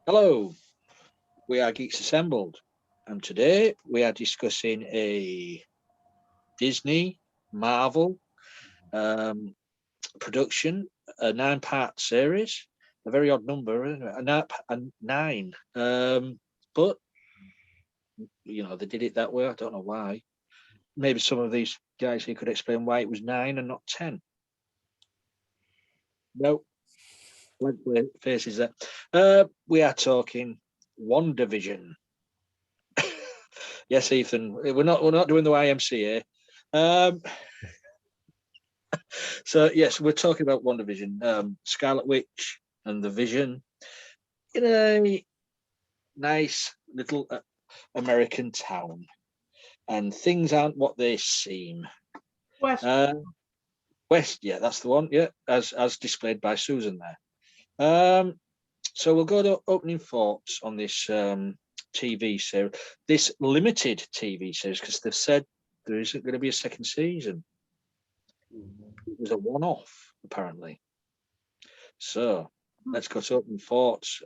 Hello, we are Geeks Assembled, and today we are discussing a Disney Marvel um, production, a nine-part series, a very odd number, isn't it? A nine. But they did it that way. I don't know why. Maybe some of these guys here could explain why it was nine and not 10. No, blank faces there. We are talking WandaVision. Yes, Ethan, we're not doing the YMCA. Um, so yes, we're talking about WandaVision, Scarlet Witch and the Vision in a nice little American town, and things aren't what they seem. West. Uh, West, yeah, that's the one. Yeah, as displayed by Susan there. So we'll go to opening thoughts on this TV series, this limited TV series, because they've said there isn't going to be a second season. It was a one-off, apparently. So let's go to open thoughts.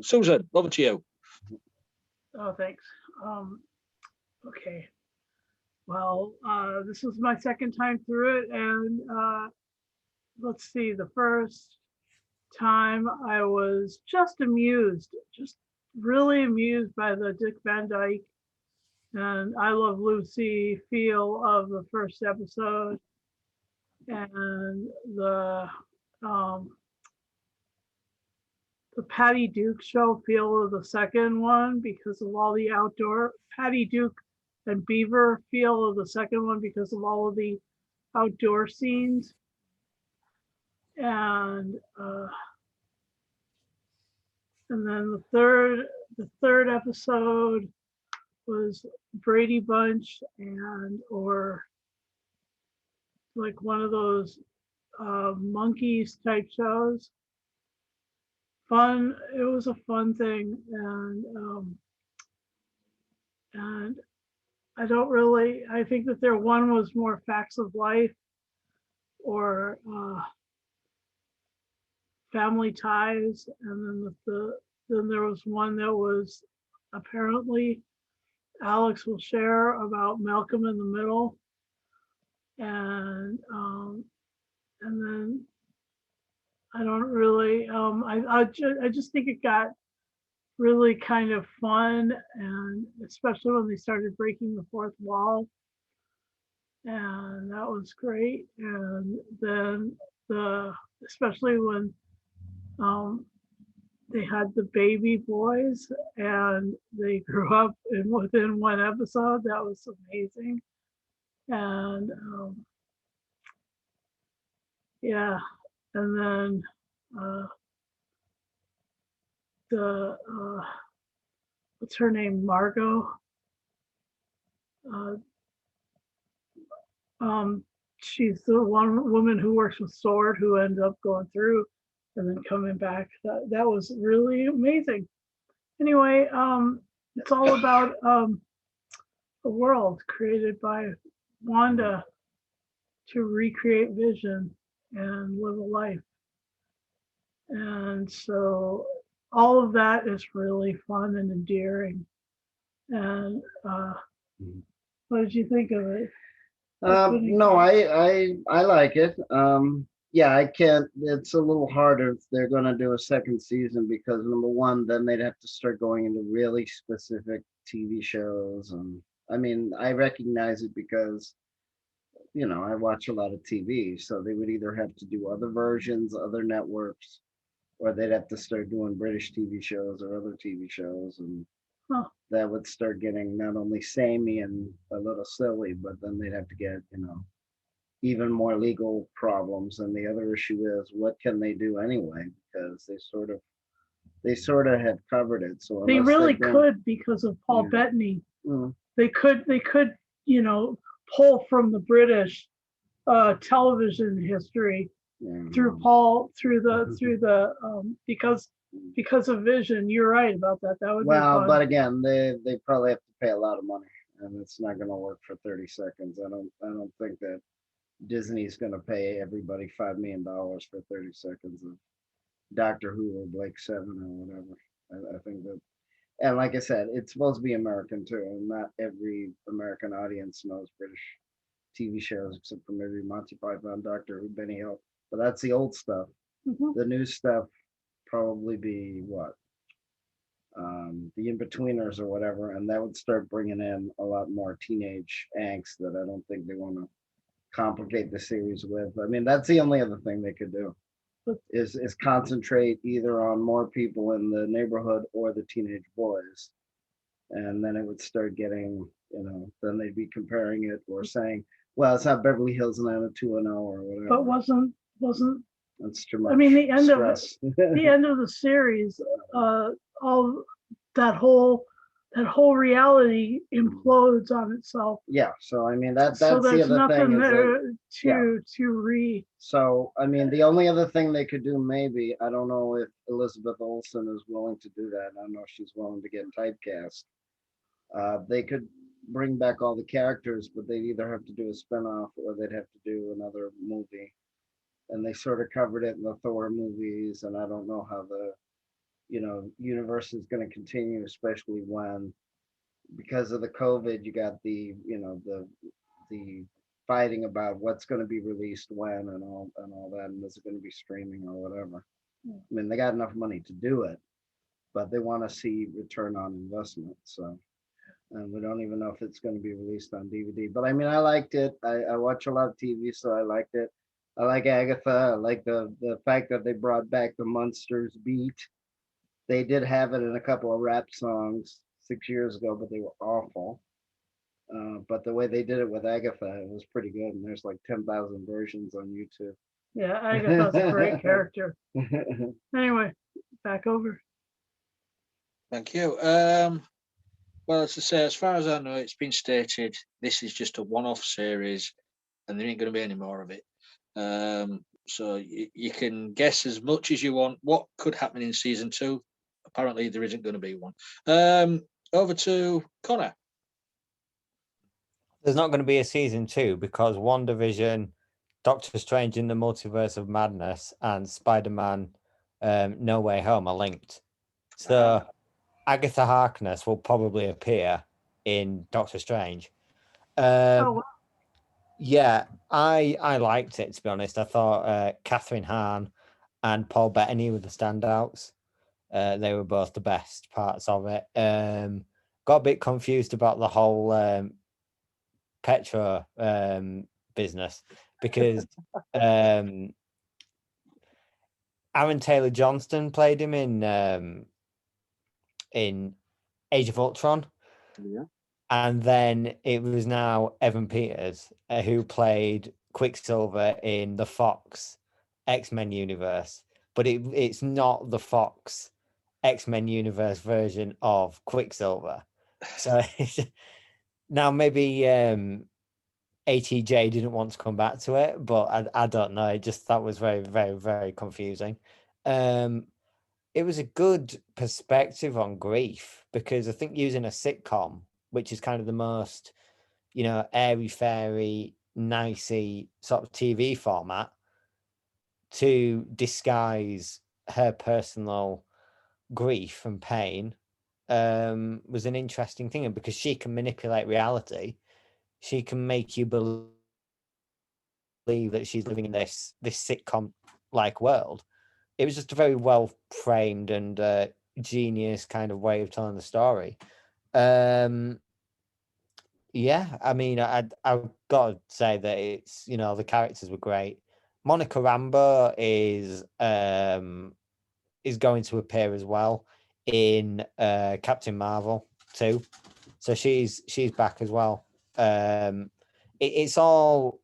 Susan, over to you. Oh, thanks. Okay. Well, this was my second time through it, and let's see. The first time I was just amused, just really amused by the Dick Van Dyke and I Love Lucy feel of the first episode, and um, the Patty Duke show feel of the second one because of all the outdoor Patty Duke and Beaver feel of the second one because of all of the outdoor scenes. And and then the third episode was Brady Bunch and or like one of those monkeys type shows. Fun. It was a fun thing, and I don't really. I think that their one was more facts of life or family ties, and then there was one that was apparently Alex will share about Malcolm in the Middle, and then I don't really. I just think it got really kind of fun, and especially when they started breaking the fourth wall, and that was great. And then the especially when um, they had the baby boys and they grew up in within one episode. That was amazing. And yeah, and then uh, the what's her name, Margot. Uh, she's the one woman who works with Sword who ended up going through and then coming back. That was really amazing. Anyway, it's all about a world created by Wanda to recreate Vision and live a life. And so all of that is really fun and endearing. And what did you think of it? No, I like it. Yeah, I can't. It's a little harder if they're going to do a second season because number one, then they'd have to start going into really specific TV shows, and I mean, I recognize it because I watch a lot of TV, so they would either have to do other versions, other networks, or they'd have to start doing British TV shows or other TV shows, and Huh. that would start getting not only samey and a little silly, but then they'd have to get, even more legal problems. And the other issue is what can they do anyway? Because they sort of have covered it. So They unless really they could because of Paul yeah. Bettany. Mm, They could pull from the British television history yeah, through Paul through the because of Vision. You're right about that. That would be well, fun. but again, they probably have to pay a lot of money, and it's not going to work for 30 seconds. I don't think that Disney's going to pay everybody $5 million for 30 seconds of Doctor Who or Blake 7 or whatever. I think that, and like I said, it's supposed to be American too, and not every American audience knows British TV shows except for maybe Monty Python, Doctor Who, Benny Hill. But that's the old stuff. Mhm. The new stuff probably be what? The In-Betweeners or whatever, and that would start bringing in a lot more teenage angst that I don't think they want to complicate the series with. I mean, that's the only other thing they could do is concentrate either on more people in the neighborhood or the teenage boys, and then it would start getting, then they'd be comparing it or saying, well, it's not Beverly Hills 90210 or whatever. But wasn't That's too much. I mean the end stress. of the end of the series, all that whole reality implodes on itself. Yeah, so I mean that's So the there's other nothing thing is there that, to read. so I mean the only other thing they could do, maybe, I don't know if Elizabeth Olsen is willing to do that. I don't know if she's willing to get typecast. They could bring back all the characters, but they'd either have to do a spinoff or they'd have to do another movie. And they sort of covered it in the Thor movies, and I don't know how the universe is going to continue, especially when, because of the COVID, you got the the fighting about what's going to be released when and all that, and is it going to be streaming or whatever. I mean, they got enough money to do it, but they want to see return on investment. So, and we don't even know if it's going to be released on DVD. But I mean, I liked it. I watch a lot of TV, so I liked it. I like Agatha. I like the fact that they brought back the Munsters beat. They did have it in a couple of rap songs 6 years ago, but they were awful. But the way they did it with Agatha, it was pretty good. And there's like 10,000 versions on YouTube. Yeah, Agatha's a great character. Anyway, back over. Thank you. Well, as I say, as far as I know, it's been stated this is just a one-off series, and there ain't going to be any more of it. So you can guess as much as you want what could happen in season 2. Apparently, there isn't going to be one. Over to Connor. There's not going to be a season 2 because WandaVision, Doctor Strange in the Multiverse of Madness, and Spider-Man No Way Home are linked. So Agatha Harkness will probably appear in Doctor Strange. Yeah, I liked it, to be honest. I thought Catherine Hahn and Paul Bettany were the standouts. They were both the best parts of it. Got a bit confused about the whole Petro business because Aaron Taylor Johnston played him in Age of Ultron. Yeah. And then it was now Evan Peters who played Quicksilver in the Fox X-Men universe, but it's not the Fox X-Men universe version of Quicksilver. So now maybe ATJ didn't want to come back to it, but I don't know. That was very, very, very confusing. It was a good perspective on grief because I think using a sitcom, which is kind of the most, airy fairy, nicey sort of TV format, to disguise her personal grief and pain was an interesting thing. And because she can manipulate reality, she can make you believe that she's living in this sitcom like world. It was just a very well framed and genius kind of way of telling the story. Yeah, I mean, I've got to say that it's, the characters were great. Monica Rambeau is going to appear as well in Captain Marvel too, so she's back as well. It's all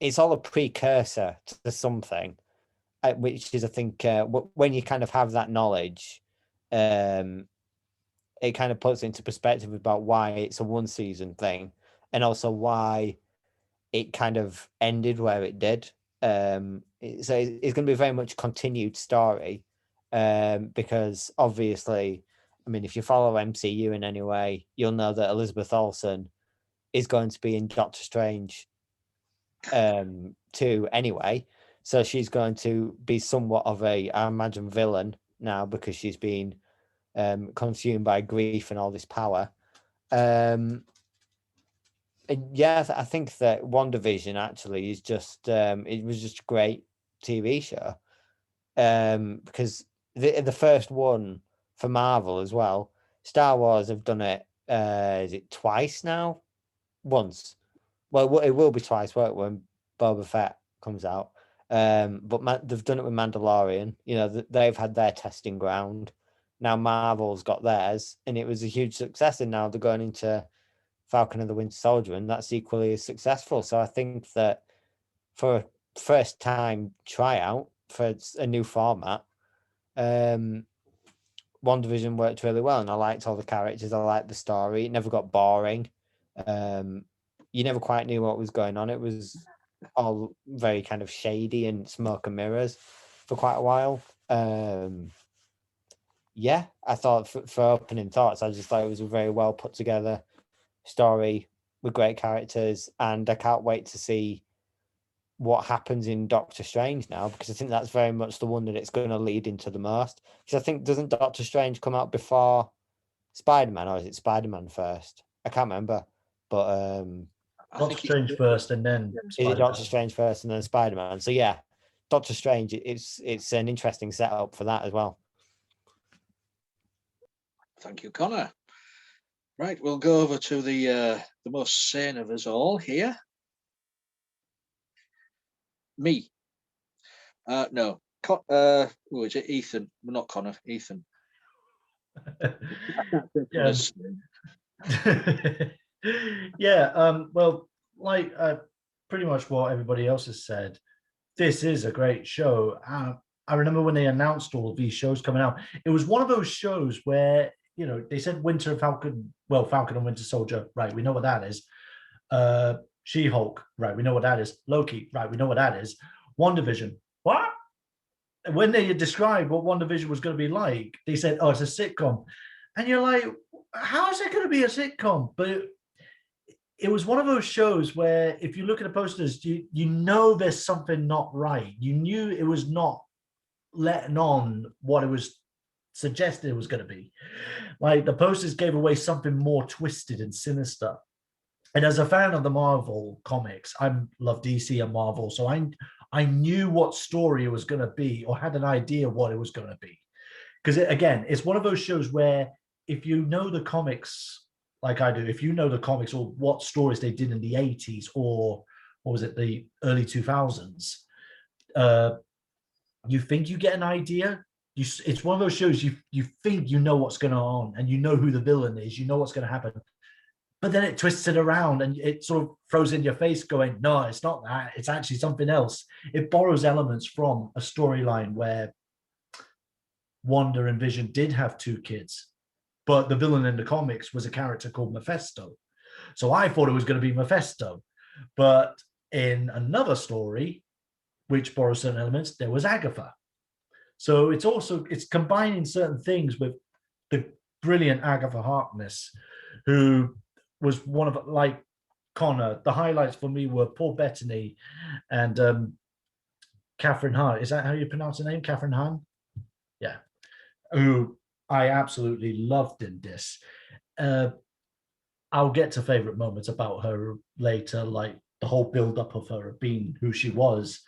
a precursor to something, which is, I think, when you kind of have that knowledge, it kind of puts into perspective about why it's a one season thing and also why it kind of ended where it did. So it's going to be very much continued story, because obviously, I mean, if you follow MCU in any way, you'll know that Elizabeth Olsen is going to be in Doctor Strange 2 anyway. So she's going to be somewhat of I imagine, villain now because she's been consumed by grief and all this power. And yeah, I think that WandaVision actually is just it was just a great TV show. Because the first one for Marvel as well, Star Wars have done it. Is it twice now? Once. Well, it will be twice, won't it, when Boba Fett comes out. But they've done it with Mandalorian. You know, they've had their testing ground. Now Marvel's got theirs, and it was a huge success. And now they're going into Falcon and the Winter Soldier, and that's equally as successful. So I think that for a first time tryout for a new format, WandaVision worked really well, and I liked all the characters. I liked the story. It never got boring. You never quite knew what was going on. It was all very kind of shady and smoke and mirrors for quite a while. Yeah, I thought for opening thoughts, I just thought it was a very well put together story with great characters, and I can't wait to see what happens in Doctor Strange now, because I think that's very much the one that it's going to lead into the most. Because I think, doesn't Doctor Strange come out before Spider-Man, or is it Spider-Man first? I can't remember, but Doctor Strange first, and then is it Doctor Strange first and then Spider-Man? So yeah, Doctor Strange, it's an interesting setup for that as well. Thank you, Connor. Right, we'll go over to the most sane of us all here. Me. No. Who is it? Ethan. Not Connor. Ethan. Yeah. Yeah. Well, like pretty much what everybody else has said, this is a great show. I remember when they announced all of these shows coming out, it was one of those shows where, you know, they said Winter Falcon, well, Falcon and Winter Soldier, right? We know what that is. She-Hulk, right? We know what that is. Loki, right? We know what that is. WandaVision, what? When they described what WandaVision was going to be like, they said, "Oh, it's a sitcom," and you're like, "How is it going to be a sitcom?" But it was one of those shows where, if you look at the posters, you know there's something not right. You knew it was not letting on what it was suggested it was going to be. Like, the posters gave away something more twisted and sinister. And as a fan of the Marvel comics, I love DC and Marvel, so I knew what story it was going to be, or had an idea what it was going to be. Because again, it's one of those shows where, if you know the comics like I do, if you know the comics or what stories they did in the 80s or what was it, the early 2000s, you think you get an idea. It's one of those shows you think you know what's going on, and you know who the villain is, you know what's going to happen. But then it twists it around and it sort of throws in your face going, no, it's not that. It's actually something else. It borrows elements from a storyline where Wanda and Vision did have 2 kids, but the villain in the comics was a character called Mephisto. So I thought it was going to be Mephisto. But in another story, which borrows certain elements, there was Agatha. So it's combining certain things with the brilliant Agatha Harkness, who was one of, like Connor, the highlights for me were Paul Bettany and Catherine Hahn. Is that how you pronounce her name? Catherine Hahn? Yeah. Who I absolutely loved in this. I'll get to favorite moments about her later, like the whole build-up of her being who she was.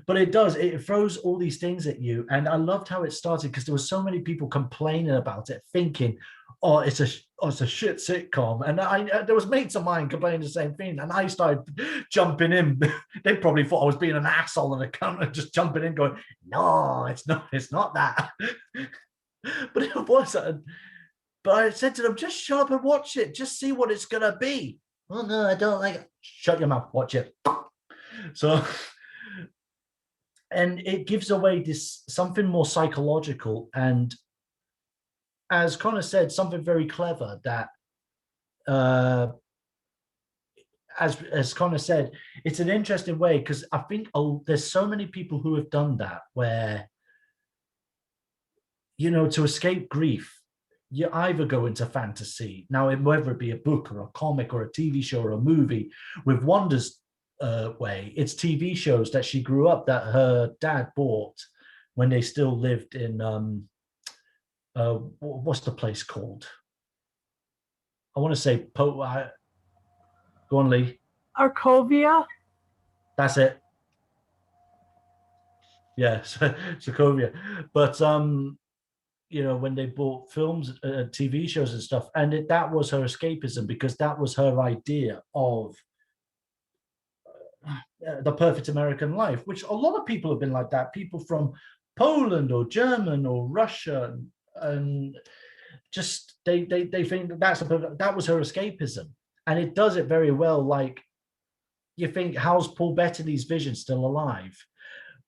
But it throws all these things at you. And I loved how it started, because there were so many people complaining about it, thinking, oh, it's a shit sitcom. And there was mates of mine complaining the same thing. And I started jumping in. They probably thought I was being an asshole and a cunt, and just jumping in going, no, it's not that. But it wasn't. But I said to them, just shut up and watch it. Just see what it's going to be. Oh, no, I don't like it. Shut your mouth, watch it. So, and it gives away this something more psychological, and as Connor said, something very clever that, as Connor said, it's an interesting way, because I think there's so many people who have done that, where, you know, to escape grief, you either go into fantasy, now whether it be a book or a comic or a TV show or a movie. With Wanda's way. It's TV shows that she grew up that her dad bought when they still lived in what's the place called? I want to say go on, Lee. Arcovia. That's it. Yeah, Sokovia. But when they bought films, TV shows and stuff, and that was her escapism, because that was her idea of the perfect American life, which a lot of people have been like that. People from Poland or German or Russia, and just they think that was her escapism, and it does it very well. Like, you think, how's Paul Bettany's Vision still alive?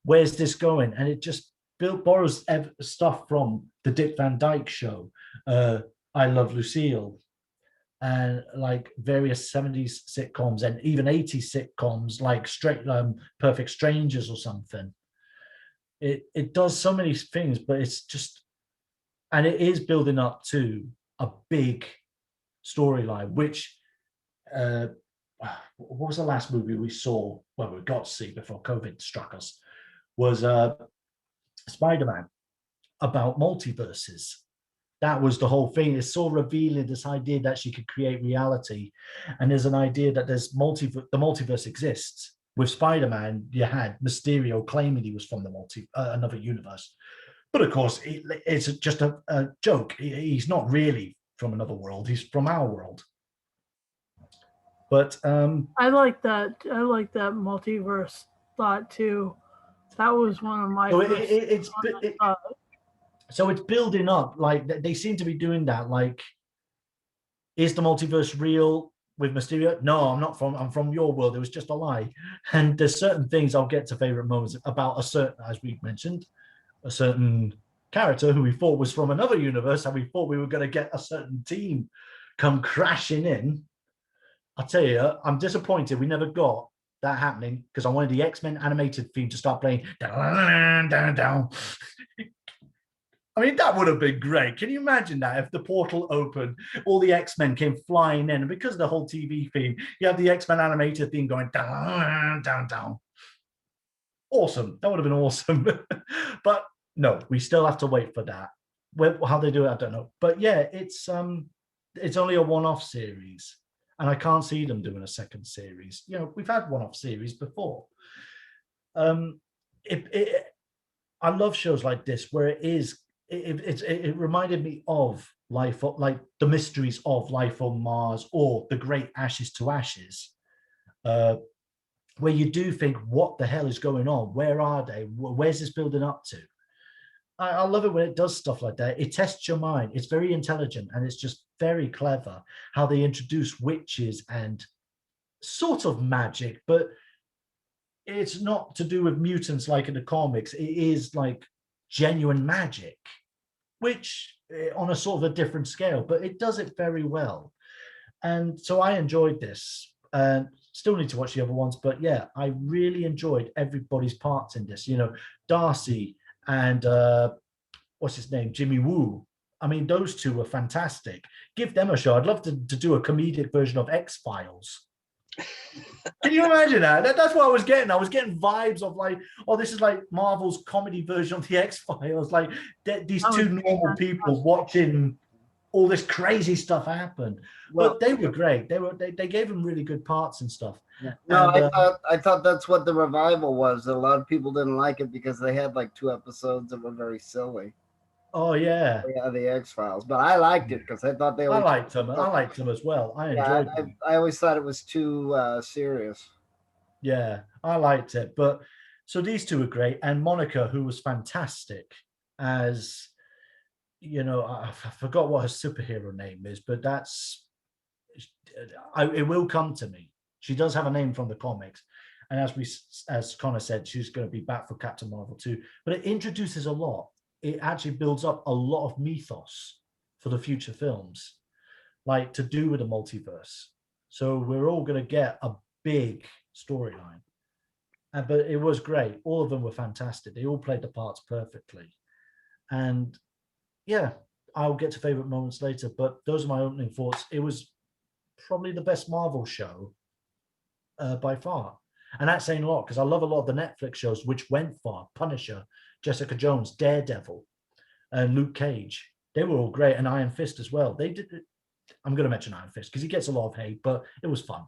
Where's this going? And it just borrows stuff from the Dick Van Dyke Show, I Love Lucille, and like various 70s sitcoms and even 80s sitcoms like Perfect Strangers or something. It does so many things, but it's just, and it is building up to a big storyline, which what was the last movie we saw, well, we got to see before COVID struck us, was Spider-Man, about multiverses. That was the whole thing. It's so revealing, this idea that she could create reality. And there's an idea that the multiverse exists. With Spider-Man, you had Mysterio claiming he was from another universe. But of course, it's just a joke. He's not really from another world. He's from our world. But I like that multiverse thought too. That was one of my. So it's building up. Like, they seem to be doing that. Like, is the multiverse real with Mysterio? No, I'm from your world. It was just a lie. And there's certain things, I'll get to favorite moments about a certain, as we mentioned, a certain character who we thought was from another universe, and we thought we were going to get a certain team come crashing in. I'll tell you, I'm disappointed we never got that happening, because I wanted the X-Men animated theme to start playing. Down. I mean, that would have been great. Can you imagine that if the portal opened, all the X-Men came flying in, and because of the whole TV theme, you have the X-Men animated theme going down. Awesome. That would have been awesome. But no, we still have to wait for that. How they do it, I don't know. But yeah, it's only a one-off series, and I can't see them doing a second series. We've had one-off series before. I love shows like this where it reminded me of life, like the mysteries of Life on Mars or The Great Ashes to Ashes, where you do think, what the hell is going on? Where are they? Where's this building up to? I love it when it does stuff like that. It tests your mind. It's very intelligent, and it's just very clever how they introduce witches and sort of magic, but it's not to do with mutants like in the comics. It is like genuine magic, which on a sort of a different scale, but it does it very well. And so I enjoyed this, and still need to watch the other ones, but yeah, I really enjoyed everybody's parts in this. Darcy and what's his name, Jimmy Woo. I mean, those two were fantastic. Give them a show. I'd love to do a comedic version of X-Files. Can you imagine that? That's what I was getting. I was getting vibes of like, oh, this is like Marvel's comedy version of the X-Files. Like these two normal people watching all this crazy stuff happen. Well, but they were great. They gave them really good parts and stuff. Yeah. No, I thought that's what the revival was. A lot of people didn't like it because they had like 2 episodes that were very silly. Oh yeah, the X-Files. But I liked it because I thought they. I liked them as well. I enjoyed them. I always thought it was too serious. Yeah, I liked it. But so these two were great, and Monica, who was fantastic as, I forgot what her superhero name is, but it will come to me. She does have a name from the comics, and as Connor said, she's going to be back for Captain Marvel 2. But it introduces a lot. It actually builds up a lot of mythos for the future films, like to do with the multiverse. So we're all going to get a big storyline. But it was great. All of them were fantastic. They all played the parts perfectly. And yeah, I'll get to favorite moments later, but those are my opening thoughts. It was probably the best Marvel show by far. And that's saying a lot because I love a lot of the Netflix shows which went far. Punisher, Jessica Jones, Daredevil, and Luke Cage. They were all great, and Iron Fist as well. They did. I'm going to mention Iron Fist because he gets a lot of hate, but it was fun.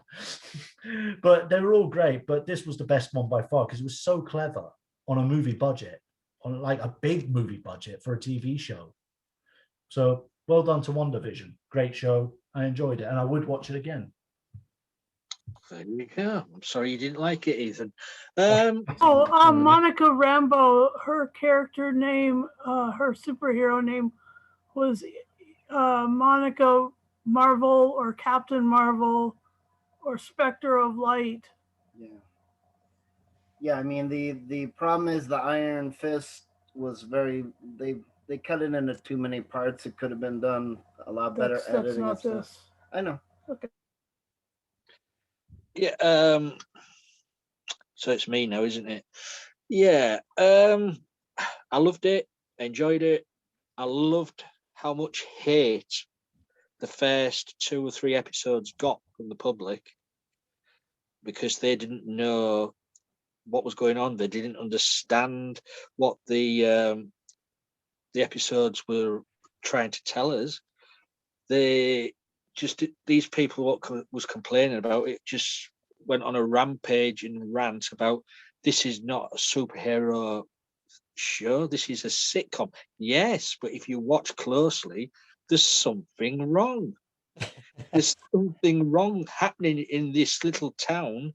But they were all great. But this was the best one by far because it was so clever on a movie budget, on like a big movie budget for a TV show. So well done to WandaVision. Great show. I enjoyed it, and I would watch it again. There you go. I'm sorry you didn't like it, Ethan. Monica Rambeau, her character name, her superhero name was Monica Marvel or Captain Marvel or Spectre of Light. Yeah. I mean, the problem is the Iron Fist was they cut it into too many parts. It could have been done a lot better That's editing not and stuff. this. I know. Okay. Yeah. So it's me now, isn't it? Yeah. I loved it. Enjoyed it. I loved how much hate the first 2 or 3 episodes got from the public because they didn't know what was going on. They didn't understand what the episodes were trying to tell us. These people, what was complaining about it, just went on a rampage and rant about this is not a superhero show. This is a sitcom. Yes, but if you watch closely, there's something wrong. There's something wrong happening in this little town.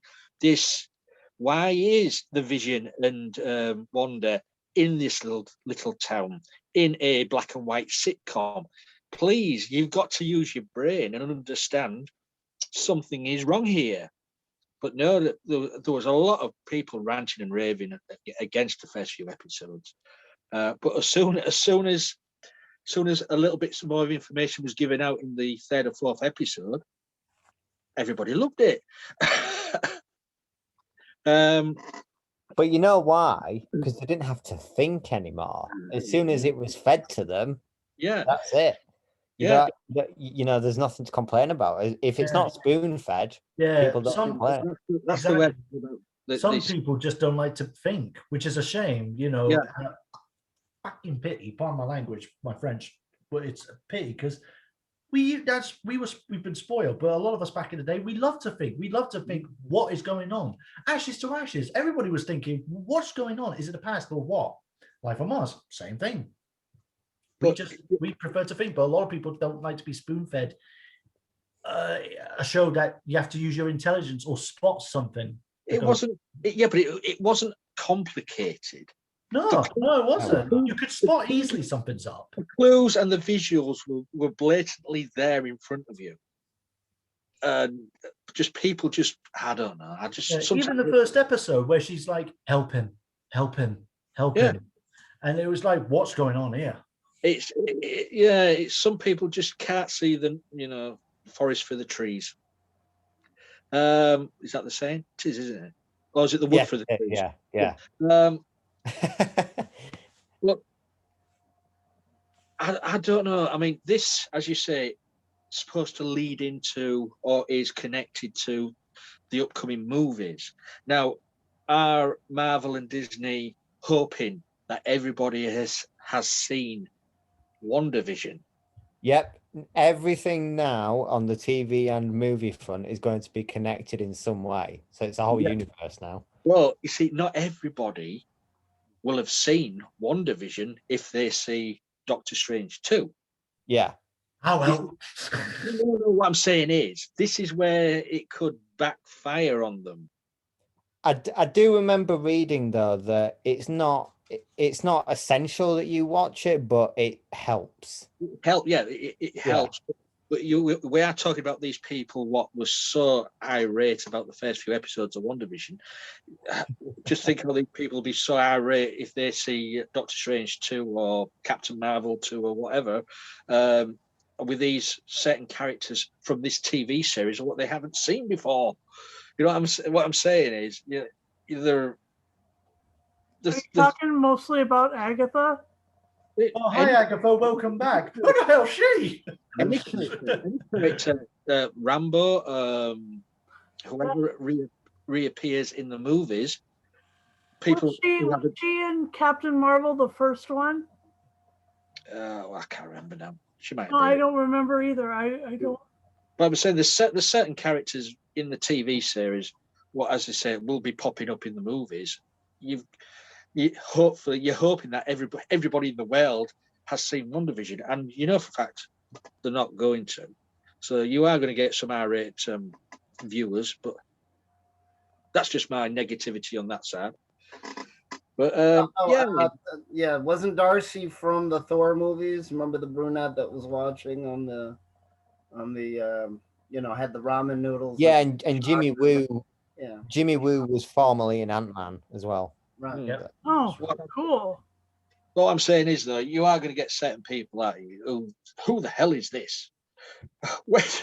Why is the Vision and Wanda in this little town in a black and white sitcom? Please, you've got to use your brain and understand something is wrong here. But no, there was a lot of people ranting and raving against the first few episodes. But as soon as a little bit more information was given out in the 3rd or 4th episode, everybody loved it. But you know why? Because they didn't have to think anymore. As soon as it was fed to them, yeah, that's it. There's nothing to complain about. If it's not spoon fed, people don't complain. That's exactly. the way. Some people just don't like to think, which is a shame. Fucking pity. Pardon my language, my French, but it's a pity because we've been spoiled. But a lot of us back in the day, we love to think. We love to think what is going on. Ashes to ashes. Everybody was thinking, what's going on? Is it the past or what? Life on Mars, same thing. We prefer to think, but a lot of people don't like to be spoon-fed a show that you have to use your intelligence or spot something. It wasn't complicated. No, it wasn't. You could spot easily something's up. The clues and the visuals were blatantly there in front of you. And people I don't know. Even the first episode where she's like, help him. And it was like, what's going on here? It's some people just can't see the forest for the trees. Is that the saying? It is, isn't it? Or is it the wood for the trees? Yeah. Look, I don't know. I mean, this, as you say, is supposed to lead into or is connected to the upcoming movies. Now, are Marvel and Disney hoping that everybody has seen WandaVision? Yep. Everything now on the TV and movie front is going to be connected in some way. So it's a whole universe now. Well, you see, not everybody will have seen WandaVision if they see Doctor Strange 2. Yeah. Oh, well. What I'm saying is, this is where it could backfire on them. I do remember reading, though, that it's not essential that you watch it, but it helps. It helps. But we are talking about these people what was so irate about the first few episodes of WandaVision. Just think of these people be so irate if they see Doctor Strange 2 or Captain Marvel 2 or whatever, with these certain characters from this TV series or what they haven't seen before. You know what I'm saying is, are you talking mostly about Agatha? Hi, Agatha. Welcome back. Who the hell is she? Any character, Rambo, whoever reappears in the movies. People, Was she in Captain Marvel, the first one? I can't remember now. She might. No, I don't remember either. I don't. But I'm saying there's certain characters in the TV series, as I say, will be popping up in the movies. Hopefully you're hoping that everybody in the world has seen WandaVision, and you know for a fact they're not going to. So you are going to get some R-rated viewers, but that's just my negativity on that side. But yeah, wasn't Darcy from the Thor movies? Remember the brunette that was watching on the had the ramen noodles? Yeah, and Jimmy Woo. Yeah, Jimmy Woo was formerly in Ant-Man as well. right. Yeah. Oh, cool. What I'm saying is, though, you are going to get certain people at you who the hell is this? Wait,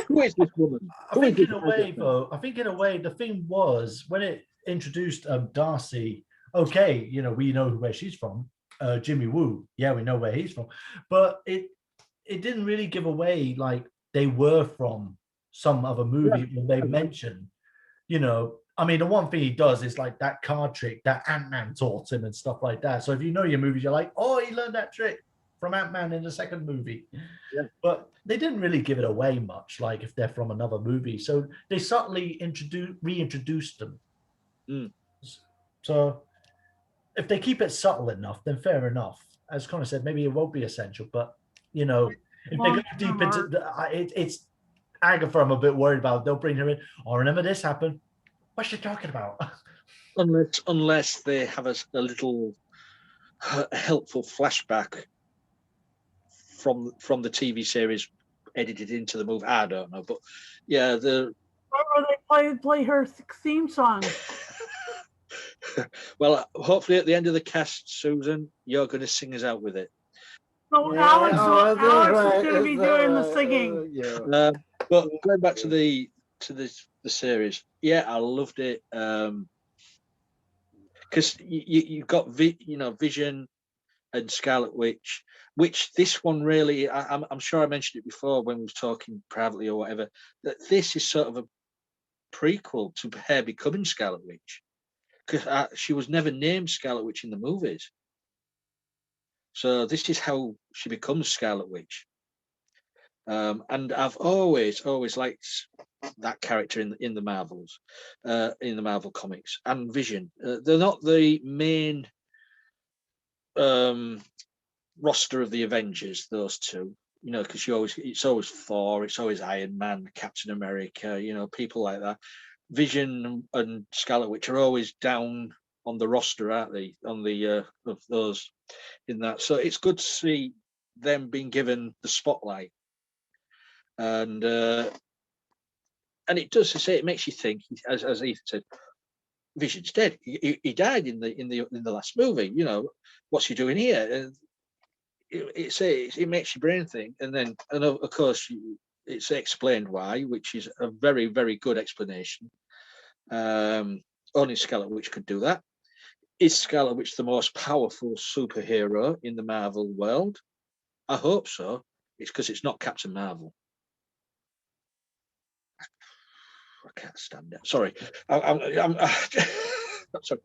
who is this woman? I think in a way, the thing was when it introduced Darcy. Okay, we know where she's from. Jimmy Woo, yeah, we know where he's from, but it didn't really give away like they were from some other movie when they mentioned. I mean, the one thing he does is like that card trick that Ant-Man taught him and stuff like that. So if you know your movies, you're like, oh, he learned that trick from Ant-Man in the second movie. Yeah. But they didn't really give it away much, like if they're from another movie. So they subtly reintroduced them. Mm. So if they keep it subtle enough, then fair enough. As Connor said, maybe it won't be essential, but if they go deep into it's Agatha, I'm a bit worried about. They'll bring her in. Oh, remember this happened? What's she talking about? Unless they have a little helpful flashback from the TV series edited into the movie. I don't know, but yeah, Or they play her theme song. Well, hopefully at the end of the cast, Susan, you're going to sing us out with it. So Yeah, Alex right. is going to be doing the singing. Yeah. But going back to the series, yeah, I loved it. Because you've got Vision and Scarlet Witch, which this one really, I'm sure I mentioned it before when we were talking privately or whatever, that this is sort of a prequel to her becoming Scarlet Witch, because she was never named Scarlet Witch in the movies. So this is how she becomes Scarlet Witch. And I've always liked that character in the Marvels, in the Marvel comics, and Vision. They're not the main roster of the Avengers, those two, because it's always Thor, it's always Iron Man, Captain America, people like that. Vision and Scarlet Witch are always down on the roster, aren't they? On the of those in that. So it's good to see them being given the spotlight. And it does say, it makes you think, as Ethan said, Vision's dead. He died in the last movie. What's he doing here? It makes your brain think, and of course it's explained why, which is a very, very good explanation. Only Scarlet Witch could do that. Is Scarlet Witch the most powerful superhero in the Marvel world? I hope so. It's because it's not Captain Marvel. I can't stand it. Sorry, I'm sorry.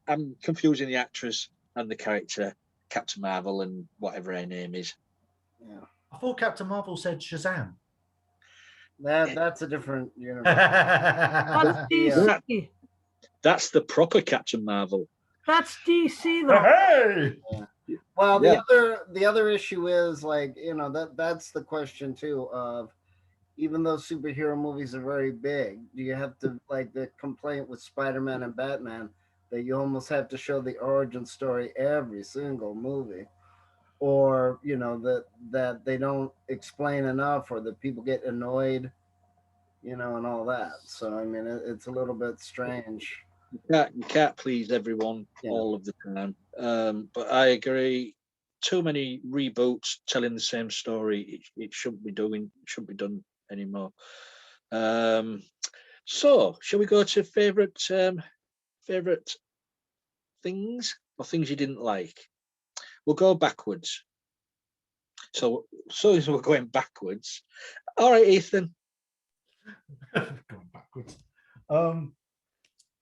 I'm confusing the actress and the character, Captain Marvel and whatever her name is. Yeah. I thought Captain Marvel said Shazam. That's a different universe. That's DC. That's the proper Captain Marvel. That's DC though. Hey! Yeah. Well, the other issue is that's the question too of, even though superhero movies are very big, do you have to, like the complaint with Spider-Man and Batman, that you almost have to show the origin story every single movie, or that they don't explain enough, or that people get annoyed, and all that. So I mean, it's a little bit strange. You can't please everyone all of the time. But I agree. Too many reboots telling the same story. It shouldn't be done anymore. So shall we go to favorite things or things you didn't like? We'll go backwards. So as we're going backwards. All right, Ethan. Going backwards.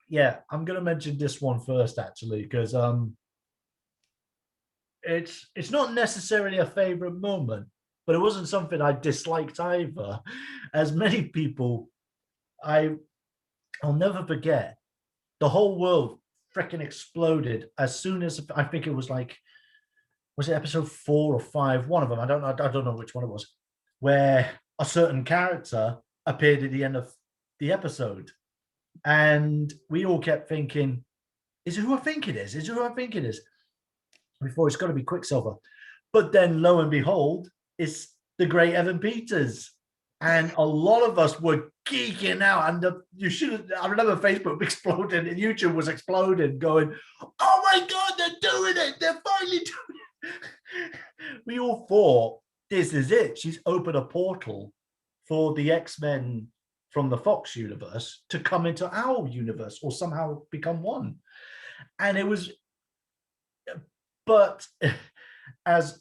Yeah, I'm gonna mention this one first actually, because it's not necessarily a favorite moment, but it wasn't something I disliked either. As many people, I'll never forget, the whole world freaking exploded as soon as I think it was like, was it episode 4 or 5? One of them, I don't know which one it was, where a certain character appeared at the end of the episode. And we all kept thinking, is it who I think it is? Is it who I think it is? Before it's got to be Quicksilver. But then lo and behold, it's the great Evan Peters. And a lot of us were geeking out. And you should have, I remember Facebook exploding and YouTube was exploding, going, oh my God, they're doing it. They're finally doing it. We all thought, this is it. She's opened a portal for the X-Men from the Fox universe to come into our universe or somehow become one. And it was, but as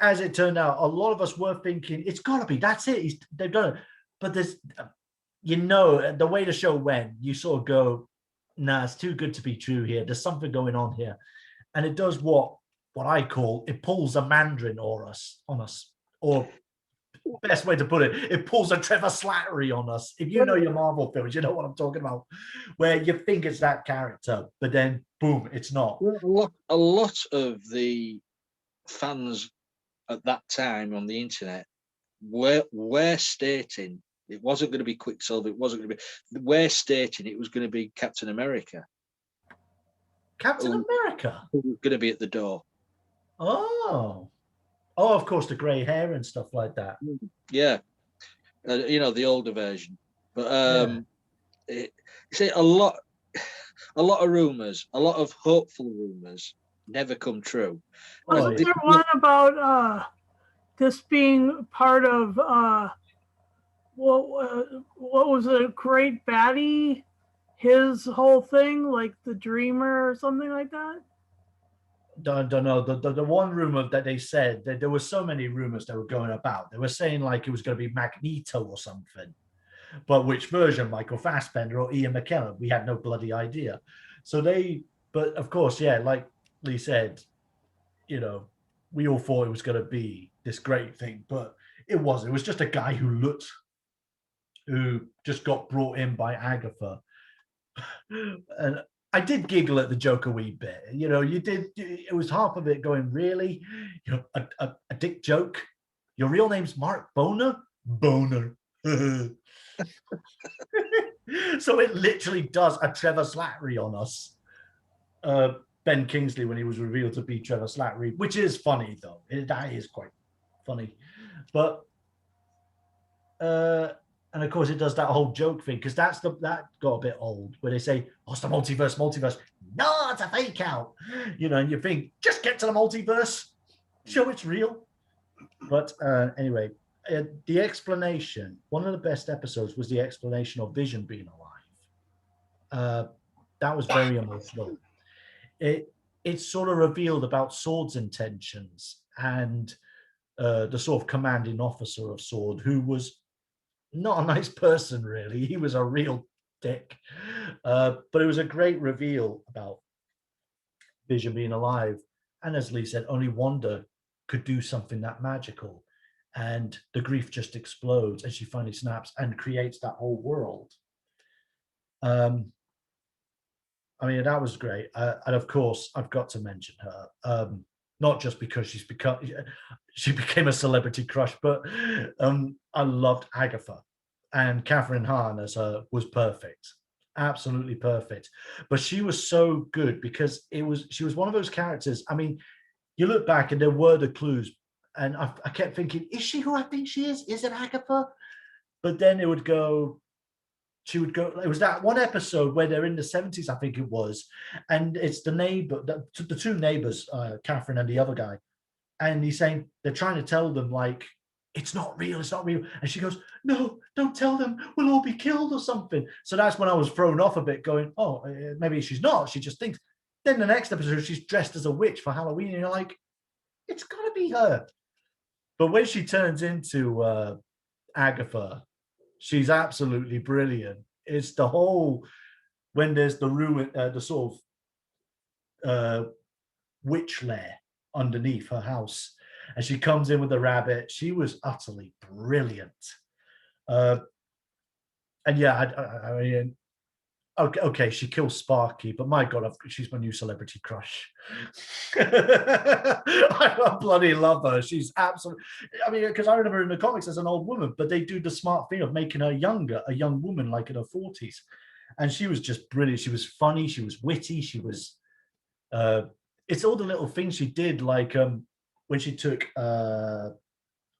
it turned out, a lot of us were thinking, it's got to be, that's it, they've done it. But there's, the way the show went, you sort of go, nah, it's too good to be true here. There's something going on here. And it does what I call, it pulls a Mandarin on us, or best way to put it, it pulls a Trevor Slattery on us. If you know your Marvel films, you know what I'm talking about, where you think it's that character, but then boom, it's not. A lot of the fans at that time on the internet were stating it wasn't going to be Quicksilver. It wasn't going to be. We're stating it was going to be Captain America. Captain America? Who was going to be at the door. Oh, of course, the grey hair and stuff like that. Yeah, the older version. But see, a lot of rumors, a lot of hopeful rumors, never come true. Wasn't there one about this being part of what was a great baddie? His whole thing, like the Dreamer or something like that. Don't know. The one rumor that they said, that there were so many rumors that were going about. They were saying like it was going to be Magneto or something, but which version, Michael Fassbender or Ian McKellen, we had no bloody idea. But of course, yeah, like Lee said, we all thought it was going to be this great thing, but it wasn't. It was just a guy who just got brought in by Agatha. And I did giggle at the joke a wee bit. You did. It was half of it going, really? A dick joke? Your real name's Mark Boner? Boner. So it literally does a Trevor Slattery on us. Ben Kingsley, when he was revealed to be Trevor Slattery, which is funny, though. That is quite funny. But and of course, it does that whole joke thing, because that got a bit old, where they say, "Oh, it's the multiverse." No, it's a fake out. And you think, just get to the multiverse, show it's real. But anyway, the explanation. One of the best episodes was the explanation of Vision being alive. That was very emotional. It sort of revealed about Sword's intentions and the sort of commanding officer of Sword, who was not a nice person, really. He was a real dick. But it was a great reveal about Vision being alive. And as Lee said, only Wanda could do something that magical. And the grief just explodes and she finally snaps and creates that whole world. That was great. And of course, I've got to mention her. Not just because she became a celebrity crush, but I loved Agatha, and Catherine Hahn as her was perfect, absolutely perfect. But she was so good because she was one of those characters. You look back and there were the clues, and I kept thinking, is she who I think she is? Is it Agatha? But then it would go. It was that one episode where they're in the 70s, I think it was, and it's the neighbor, the two neighbors, Catherine and the other guy, and he's saying they're trying to tell them like it's not real, and she goes, no, don't tell them, we'll all be killed or something. So that's when I was thrown off a bit, going, oh, maybe she's not, she just thinks. Then the next episode, she's dressed as a witch for Halloween, and you're like, it's gotta be her. But when she turns into Agatha, She's absolutely brilliant. It's the whole, when there's the ruin, the sort of witch lair underneath her house, and she comes in with the rabbit. She was utterly brilliant. And yeah, I mean, okay, she kills Sparky, but my God, she's my new celebrity crush. I bloody love her. She's absolutely, I mean, because I remember in the comics as an old woman, but they do the smart thing of making her younger, a young woman, like in her 40s. And she was just brilliant. She was funny. She was witty. She was, it's all the little things she did, like when she took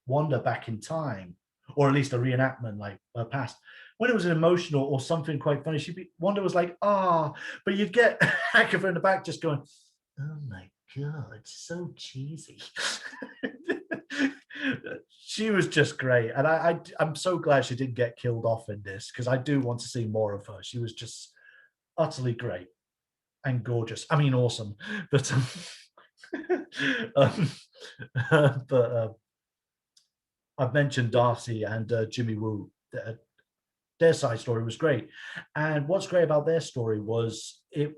Wanda back in time, or at least a reenactment, like her past. When it was an emotional or something quite funny, Wanda was like, but you'd get Agatha in the back just going, oh my God, it's so cheesy. She was just great. And I'm so glad she didn't get killed off in this, because I do want to see more of her. She was just utterly great and gorgeous. I mean, awesome. But I've mentioned Darcy and Jimmy Woo. Their side story was great. And what's great about their story was it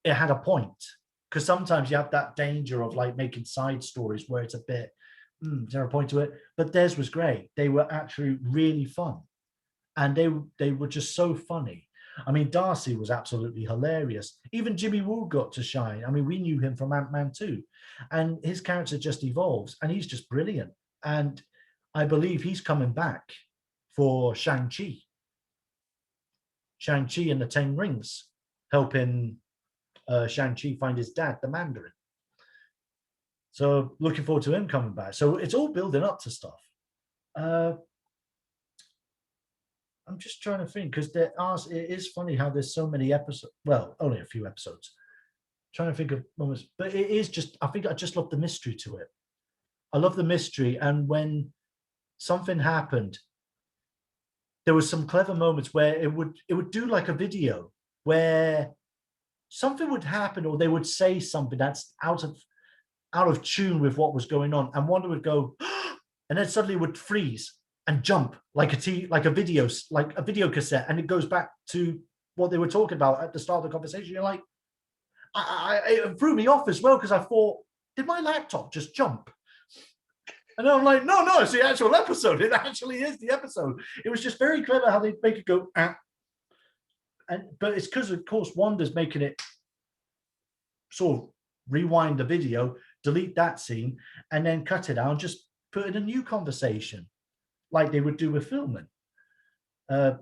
had a point. Because sometimes you have that danger of like making side stories where it's a bit, is there a point to it? But theirs was great. They were actually really fun. And they were just so funny. I mean, Darcy was absolutely hilarious. Even Jimmy Woo got to shine. I mean, we knew him from Ant-Man 2. And his character just evolves. And he's just brilliant. And I believe he's coming back for Shang-Chi. Shang-Chi and the Ten Rings, helping Shang-Chi find his dad, the Mandarin. So looking forward to him coming back. So it's all building up to stuff. I'm just trying to think, because it is funny how there's so many episodes. Well, only a few episodes. Trying to think of moments, but it is just, I think I just love the mystery to it. I love the mystery. And when something happened, there was some clever moments where it would do like a video where something would happen, or they would say something that's out of tune with what was going on, and Wanda would go, and then suddenly would freeze and jump like a video cassette, and it goes back to what they were talking about at the start of the conversation. You're like, it threw me off as well, because I thought, did my laptop just jump? And I'm like, no, it's the actual episode. It actually is the episode. It was just very clever how they make it go, but it's because, of course, Wanda's making it sort of rewind the video, delete that scene, and then cut it out and just put in a new conversation, like they would do with filming. I'm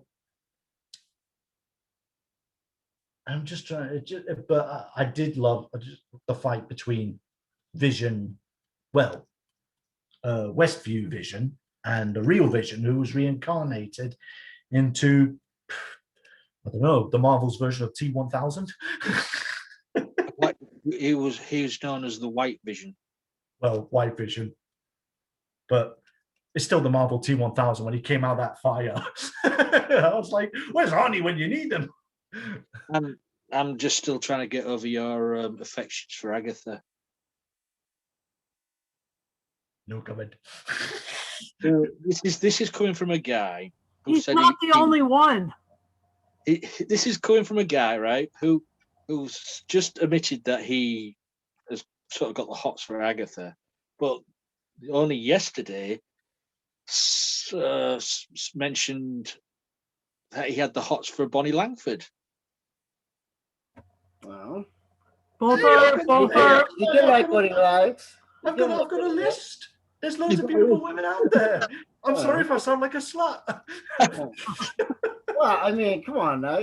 just trying to, but I did love the fight between Vision, Westview Vision, and the real Vision, who was reincarnated into, I don't know, the Marvel's version of T-1000. He was known as the White Vision. Well, White Vision, but it's still the Marvel T-1000. When he came out of that fire, I was like, "Where's Arnie when you need him?" I'm just still trying to get over your affections for Agatha. No comment. This is coming from a guy who He's said not the only one. This is coming from a guy, right, who's just admitted that he has sort of got the hots for Agatha, but only yesterday mentioned that he had the hots for Bonnie Langford. Well, Both are. you can like what he likes. I've got a list. There's loads of beautiful women out there. I'm sorry if I sound like a slut. Well, I mean, come on now,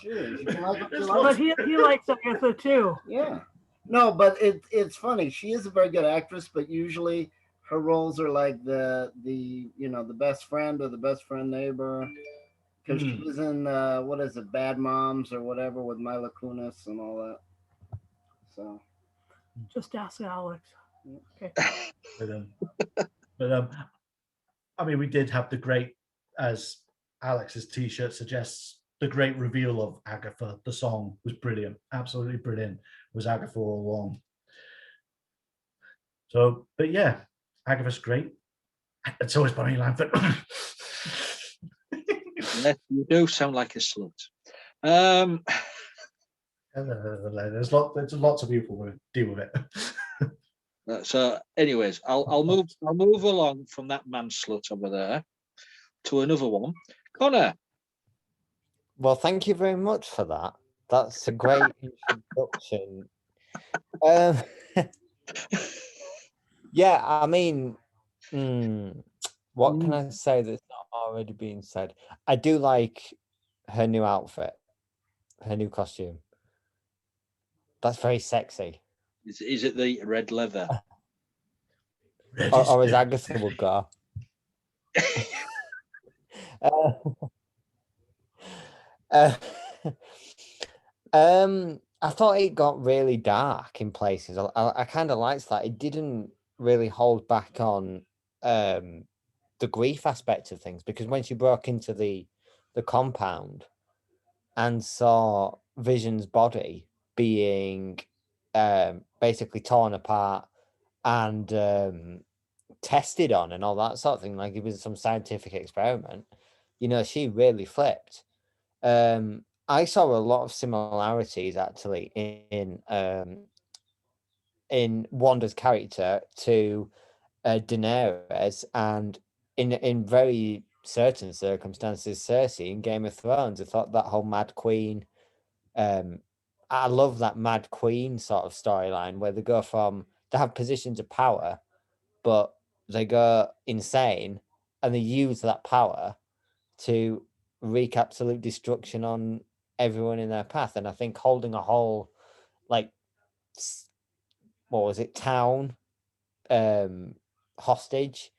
geez, you can like what you like. But he likes Agatha too. Yeah. No, but it's funny. She is a very good actress, but usually her roles are like the best friend or the best friend neighbor. Because she was in what is it, Bad Moms or whatever with Mila Kunis and all that. So just ask Alex. Okay. But I mean, we did have the great, as Alex's T-shirt suggests, the great reveal of Agatha. The song was brilliant, absolutely brilliant. It was Agatha all along. So, but yeah, Agatha's great. And so is Bonnie Langford. Yes, you do sound like a slut. There's lots of people who deal with it. So, anyways, I'll move along from that man slut over there to another one. Connor. Well, thank you very much for that. That's a great introduction. Yeah, I mean, what can I say that's not already being said? I do like her new outfit, her new costume. That's very sexy. Is it the red leather? Or as Agatha would go. I thought it got really dark in places. I kind of liked that. It didn't really hold back on the grief aspect of things, because when she broke into the compound and saw Vision's body being basically torn apart and tested on and all that sort of thing, like it was some scientific experiment, she really flipped. I saw a lot of similarities actually in Wanda's character to Daenerys, and in very certain circumstances Cersei in Game of Thrones. I thought that whole Mad Queen, I love that Mad Queen sort of storyline where they have positions of power, but they go insane and they use that power to wreak absolute destruction on everyone in their path. And I think holding a whole, like, what was it, town hostage,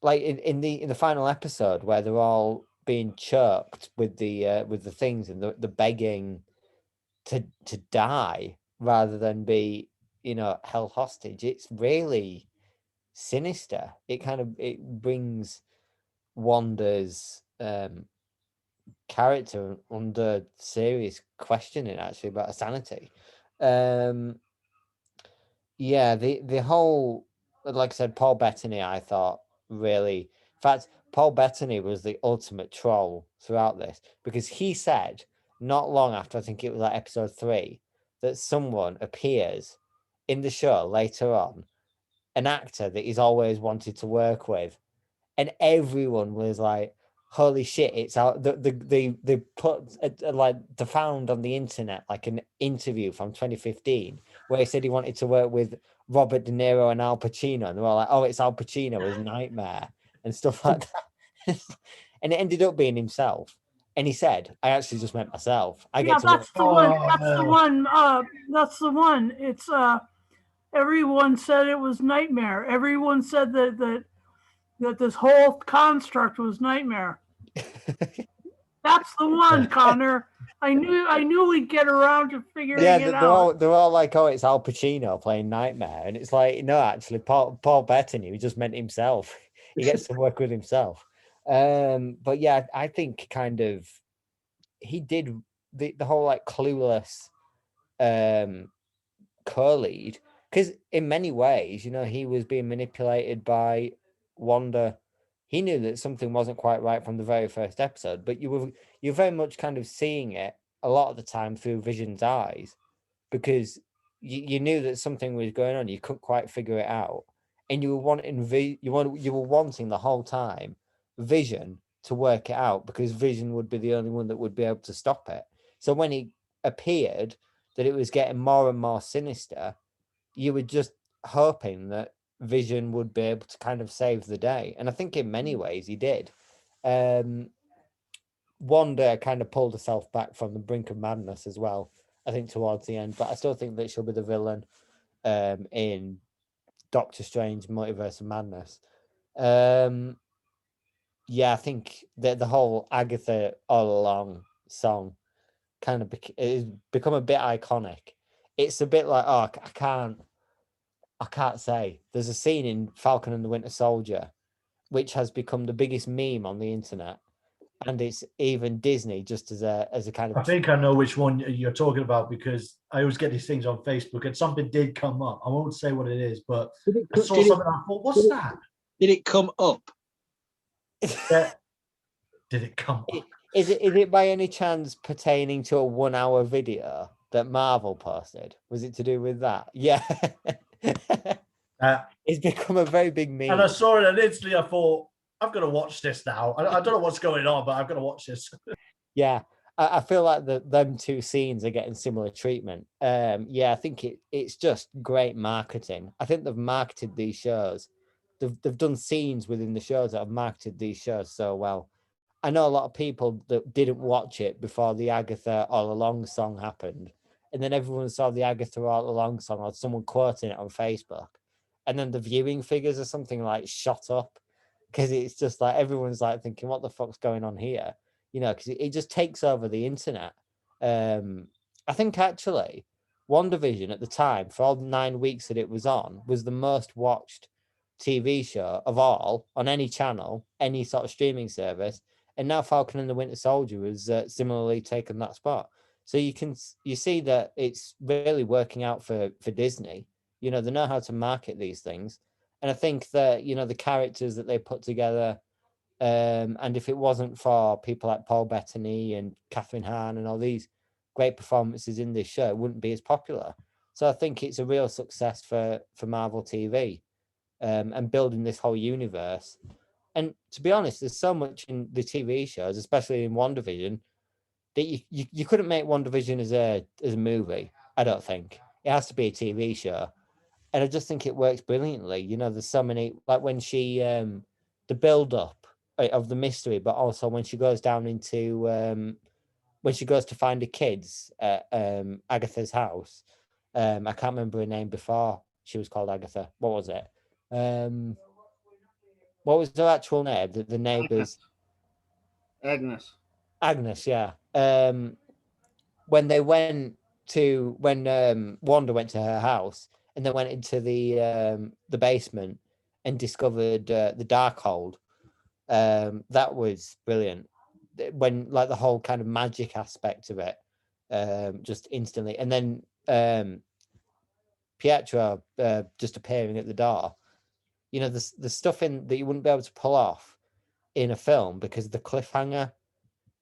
like in the final episode where they're all being choked with the things and the begging to die rather than be held hostage. It's really sinister. It brings Wanda's character under serious questioning, actually, about her sanity. Yeah, the whole, like I said, Paul Bettany, I thought really, in fact, Paul Bettany was the ultimate troll throughout this, because he said not long after, I think it was like episode 3, that someone appears in the show later on, an actor that he's always wanted to work with, and everyone was like, holy shit, it's out. They put like they found on the internet like an interview from 2015 where he said he wanted to work with Robert De Niro and Al Pacino, and they were like, oh, it's Al Pacino, his nightmare and stuff like that. And it ended up being himself, and he said, I actually just meant myself. That's the one. That's the one. It's everyone said it was Nightmare. Everyone said that this whole construct was Nightmare. That's the one, Connor. I knew we'd get around to figuring it out. They're all like, oh, it's Al Pacino playing Nightmare. And it's like, no, actually, Paul Bettany, he just meant himself. He gets to work with himself. But yeah, I think kind of he did the whole like Clueless co-lead, because in many ways, he was being manipulated by Wanda. He knew that something wasn't quite right from the very first episode, but you're very much kind of seeing it a lot of the time through Vision's eyes, because you knew that something was going on. You couldn't quite figure it out, and you were wanting the whole time Vision to work it out, because Vision would be the only one that would be able to stop it. So when he appeared, that it was getting more and more sinister, you were just hoping that Vision would be able to kind of save the day. And I think in many ways he did. Wanda kind of pulled herself back from the brink of madness as well, I think, towards the end. But I still think that she'll be the villain in Doctor Strange Multiverse of Madness. Yeah, I think that the whole Agatha All Along song kind of it's become a bit iconic. It's a bit like, oh, I can't say. There's a scene in Falcon and the Winter Soldier which has become the biggest meme on the internet, and it's even Disney just as a kind of. I think I know which one you're talking about, because I always get these things on Facebook, and something did come up. I won't say what it is, but I saw something. I thought, what's that? Did it come up? Yeah. Did it come up? Is it by any chance pertaining to a 1 hour video that Marvel posted? Was it to do with that? Yeah. It's become a very big meme. And I saw it and instantly I thought, I've got to watch this now. I don't know what's going on, but I've got to watch this. Yeah. I feel like them two scenes are getting similar treatment. Yeah, I think it's just great marketing. I think they've marketed these shows. They've done scenes within the shows that have marketed these shows so well. I know a lot of people that didn't watch it before the Agatha All Along song happened. And then everyone saw the Agatha All Along song or someone quoting it on Facebook. And then the viewing figures or something like shot up because it's just like everyone's like thinking, what the fuck's going on here? You know, because it just takes over the internet. I think actually WandaVision at the time, for all 9 weeks that it was on, was the most watched TV show of all on any channel, any sort of streaming service. And now Falcon and the Winter Soldier has similarly taken that spot. So you see that it's really working out for Disney. You know, they know how to market these things. And I think that, you know, the characters that they put together, and if it wasn't for people like Paul Bettany and Catherine Hahn and all these great performances in this show, it wouldn't be as popular. So I think it's a real success for Marvel TV, and building this whole universe. And to be honest, there's so much in the TV shows, especially in WandaVision, that you couldn't make WandaVision as a movie. I don't think it has to be a TV show, and I just think it works brilliantly. You know, there's so many, like when she the build up of the mystery, but also when she goes down into when she goes to find the kids at Agatha's house. I can't remember her name before she was called Agatha. What was it? What was her actual name? The neighbors. Agnes. Agnes, yeah. When Wanda went to her house and then went into the basement and discovered the Darkhold, that was brilliant. When like the whole kind of magic aspect of it, just instantly, and then Pietro just appearing at the door. You know, the stuff in that you wouldn't be able to pull off in a film because the cliffhanger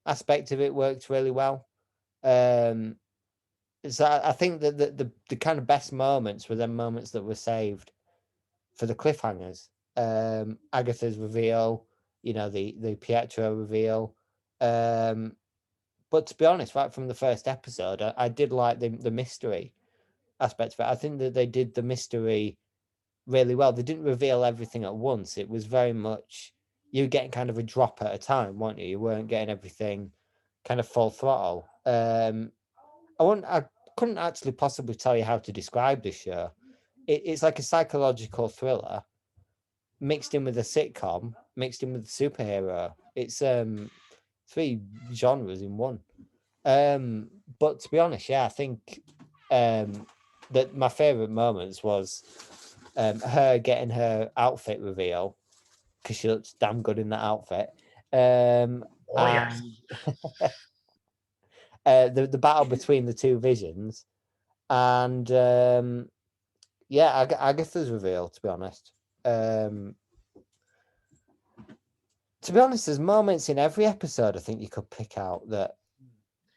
aspect of it worked really well. So I think that the kind of best moments were the moments that were saved for the cliffhangers. Agatha's reveal, you know, the Pietro reveal. But to be honest, right from the first episode, I did like the mystery aspect of it. I think that they did the mystery really well. They didn't reveal everything at once. It was very much you were getting kind of a drop at a time, weren't you? You weren't getting everything kind of full throttle. I couldn't actually possibly tell you how to describe this show. It's like a psychological thriller mixed in with a sitcom, mixed in with a superhero. It's three genres in one. But to be honest, yeah, I think that my favorite moments was her getting her outfit reveal because she looks damn good in that outfit. Yes. The battle between the two visions, and yeah, Agatha's reveal. To be honest, there's moments in every episode I think you could pick out that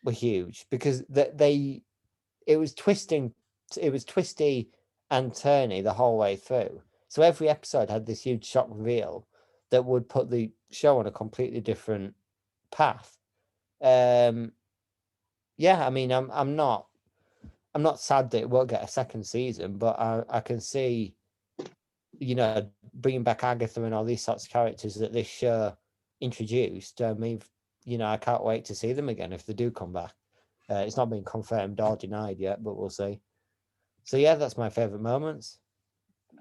were huge because it was twisty and turny the whole way through. So every episode had this huge shock reveal that would put the show on a completely different path. Yeah, I mean, I'm not sad that it won't get a second season, but I can see, you know, bringing back Agatha and all these sorts of characters that this show introduced. I mean, you know, I can't wait to see them again if they do come back. It's not been confirmed or denied yet, but we'll see. So yeah, that's my favorite moments.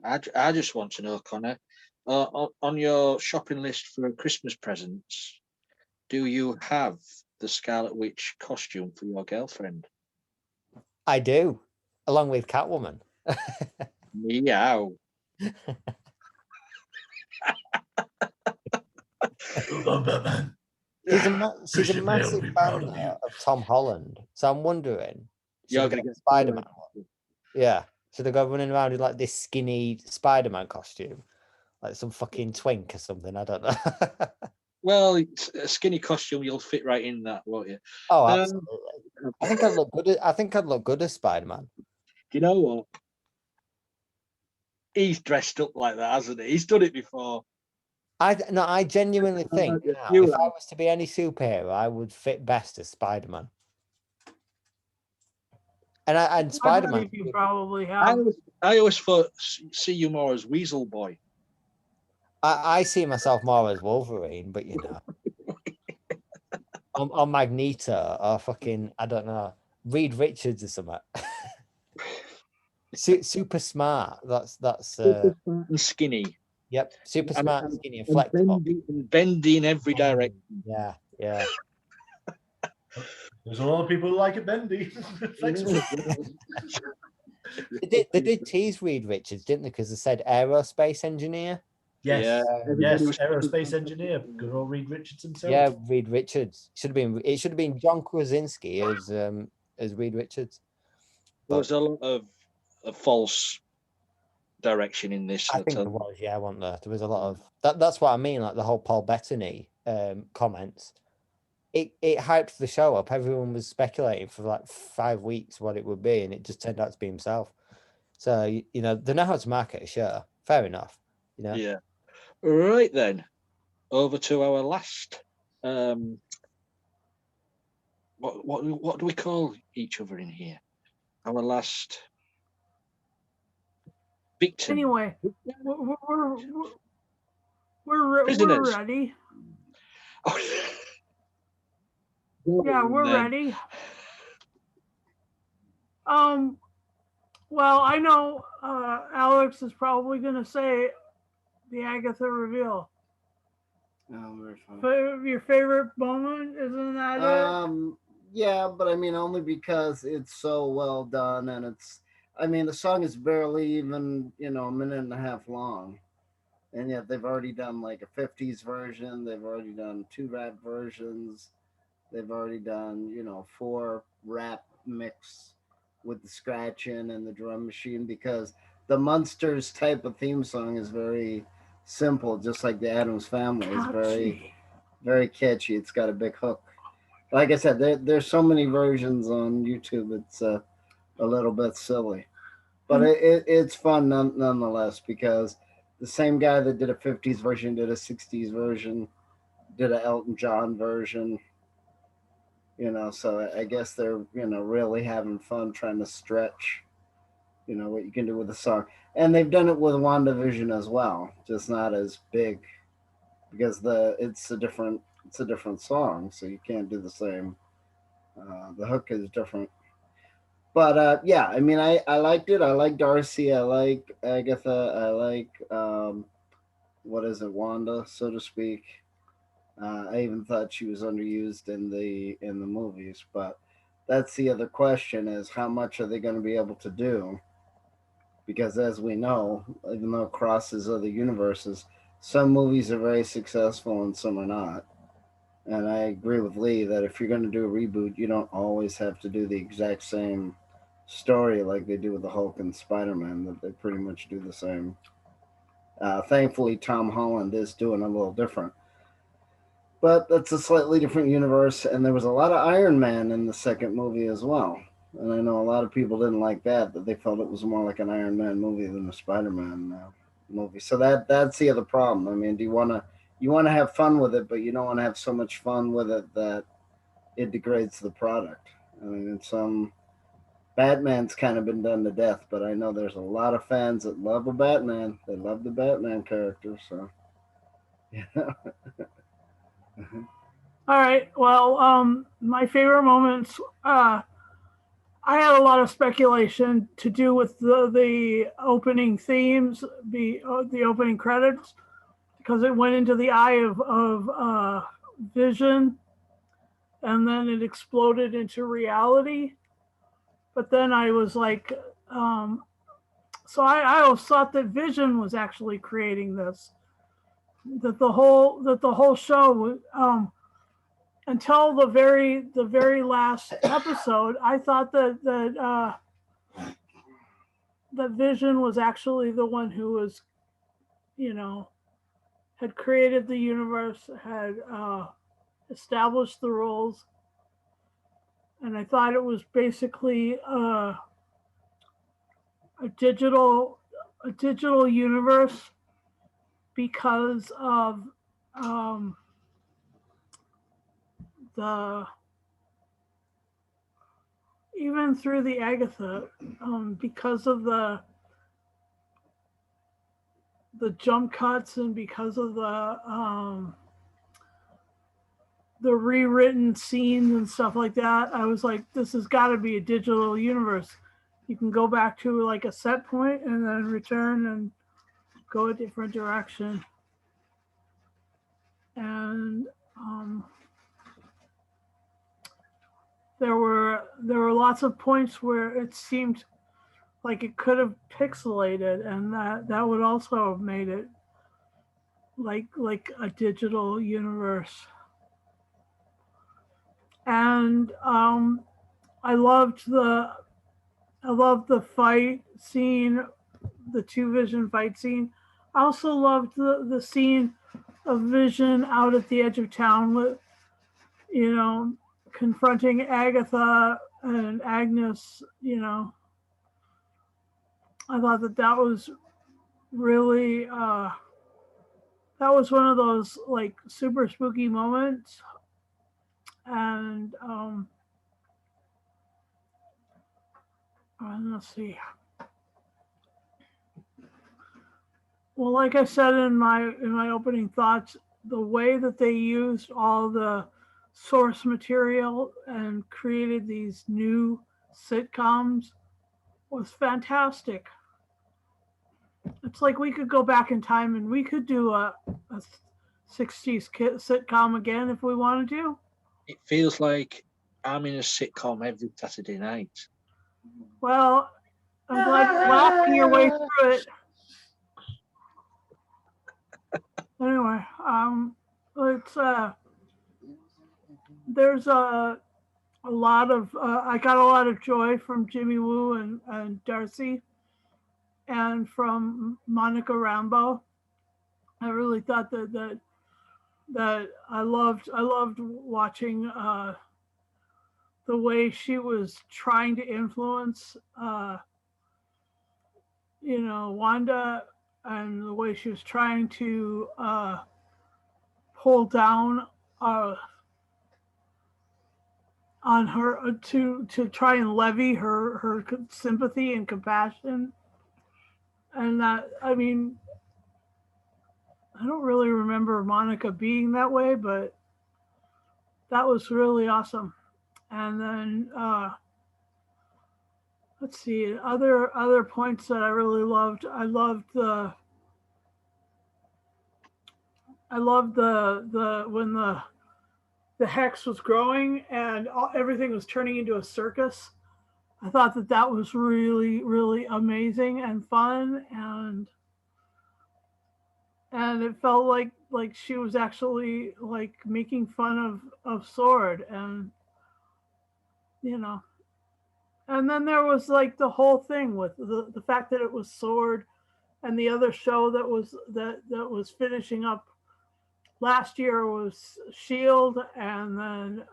I just want to know, Connor, on your shopping list for Christmas presents, do you have the Scarlet Witch costume for your girlfriend? I do, along with Catwoman. Meow. She's a massive fan of Tom Holland, so I'm wondering. You're going to get Spider-Man. Yeah, should I go running around in like this skinny Spider-Man costume, like some fucking twink or something? I don't know. Well, it's a skinny costume. You'll fit right in that, won't you? Oh, absolutely. I think I'd look good. I think I'd look good as Spider-Man. Do you know what? He's dressed up like that, hasn't he? He's done it before. I genuinely think Yeah, now, you if I have. was to be any superhero, I would fit best as Spider-Man. And I Spider-Man. believe you probably I have. always thought see you more as Weasel Boy. I see myself more as Wolverine, but you know, on Magneto or fucking I don't know, Reed Richards or something. Super smart. That's Super smart and skinny. yep. Super And- smart, and- skinny, and and flexible. bendy in every direction. Yeah, yeah. There's a lot of people who like it bendy. Flexible. They did tease Reed Richards, didn't they? Because they said aerospace engineer. Yes, Yeah, yes, everybody was- aerospace engineer, good old Reed Richards himself. Yeah, Reed Richards. It should have been John Krasinski as Reed Richards. There was a lot of false direction in this. I think there was, yeah, wasn't there? There was a lot of that's what I mean, like the whole Paul Bettany comments. It hyped the show up. Everyone was speculating for like 5 weeks what it would be, and it just turned out to be himself. So you know, they know how to market a show. Fair enough. You know? Yeah. Right then. Over to our last what do we call each other in here? Our last victim. Anyway, we're Prisoners. ready. Oh. Yeah, we're Then. ready. Well, I know Alex is probably going to say the Agatha reveal. Oh, very fun. Your favorite moment, isn't that it? Yeah, but I mean only because it's so well done, and the song is barely even a minute and a half long, and yet they've already done like a 50s version, they've already done 2 rap versions, they've already done 4 rap mix with the scratching and the drum machine, because the Munsters type of theme song is very simple, just like the Addams Family is very, very catchy. It's got a big hook. Like I said, there's so many versions on YouTube. It's a little bit silly, but it's fun nonetheless, because the same guy that did a 50s version did a 60s version, did a Elton John version. So I guess they're really having fun trying to stretch what you can do with a song. And they've done it with WandaVision as well, just not as big, because it's a different song, so you can't do the same. The hook is different. But yeah, I mean, I liked it. I like Darcy. I like Agatha. I like Wanda, so to speak. I even thought she was underused in the movies, but that's the other question: is how much are they going to be able to do? Because as we know, even though it crosses other universes, some movies are very successful and some are not. And I agree with Lee that if you're going to do a reboot, you don't always have to do the exact same story like they do with the Hulk and Spider-Man, that they pretty much do the same. Thankfully, Tom Holland is doing a little different. But that's a slightly different universe, and there was a lot of Iron Man in the second movie as well. And I know a lot of people didn't like that they felt it was more like an Iron Man movie than a Spider-Man movie. So that's the other problem. I mean, you want to have fun with it, but you don't want to have so much fun with it that it degrades the product. I mean, Batman's kind of been done to death, but I know there's a lot of fans that love a Batman. They love the Batman character, so yeah. All right. Well, my favorite moments. I had a lot of speculation to do with the opening themes, the opening credits, because it went into the eye of Vision, and then it exploded into reality. But then I was like, so I always thought that Vision was actually creating this, that the whole show, until the very last episode, I thought that Vision was actually the one who was, had created the universe, had established the rules, and I thought it was basically a digital universe because of the even through the Agatha, because of the jump cuts and because of the rewritten scenes and stuff like that, I was like, this has got to be a digital universe. You can go back to like a set point and then return and go a different direction. And there were lots of points where it seemed like it could have pixelated, and that would also have made it like a digital universe. And I loved the fight scene, the two Vision fight scene. I also loved the scene of Vision out at the edge of town with, confronting Agatha and Agnes. I thought that was really that was one of those like super spooky moments. And let's see. Well, like I said in my opening thoughts, the way that they used all the source material and created these new sitcoms was fantastic. It's like we could go back in time and we could do a 60s sitcom again if we wanted to. It feels like I'm in a sitcom every Saturday night. Well, I'm glad you're laughing your way through it. Anyway, it's there's a lot of I got a lot of joy from Jimmy Woo and Darcy, and from Monica Rambeau. I really thought that I loved watching the way she was trying to influence Wanda, and the way she was trying to pull down on her to try and levy her sympathy and compassion. And that, I mean, I don't really remember Monica being that way, but that was really awesome. And then let's see, other points that I really loved. I loved the when the hex was growing and everything was turning into a circus. I thought that was really, really amazing and fun, and it felt like she was actually like making fun of Sword, and and then there was like the whole thing with the fact that it was Sword and the other show that was finishing up last year was Shield, and then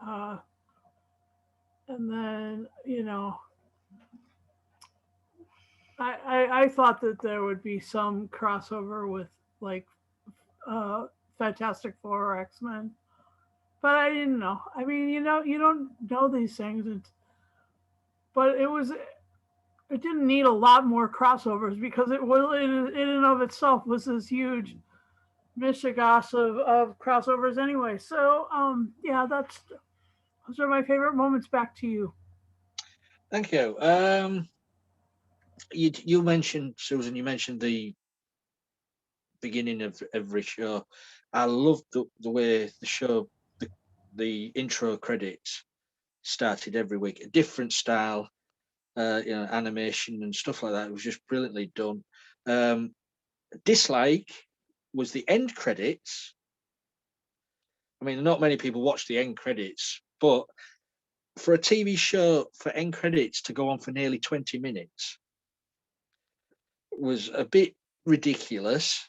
I thought that there would be some crossover with like Fantastic Four or X-Men, but I didn't know. I mean, you don't know these things, but it didn't need a lot more crossovers because it was in and of itself was this huge mishigas of crossovers anyway. So yeah, those are my favorite moments. Back to you. Thank you. You mentioned, Susan, you mentioned the beginning of every show. I love the way the show, the intro credits started every week, a different style, animation and stuff like that. It was just brilliantly done. Dislike was the end credits. I mean, not many people watch the end credits, but for a TV show, for end credits to go on for nearly 20 minutes was a bit ridiculous.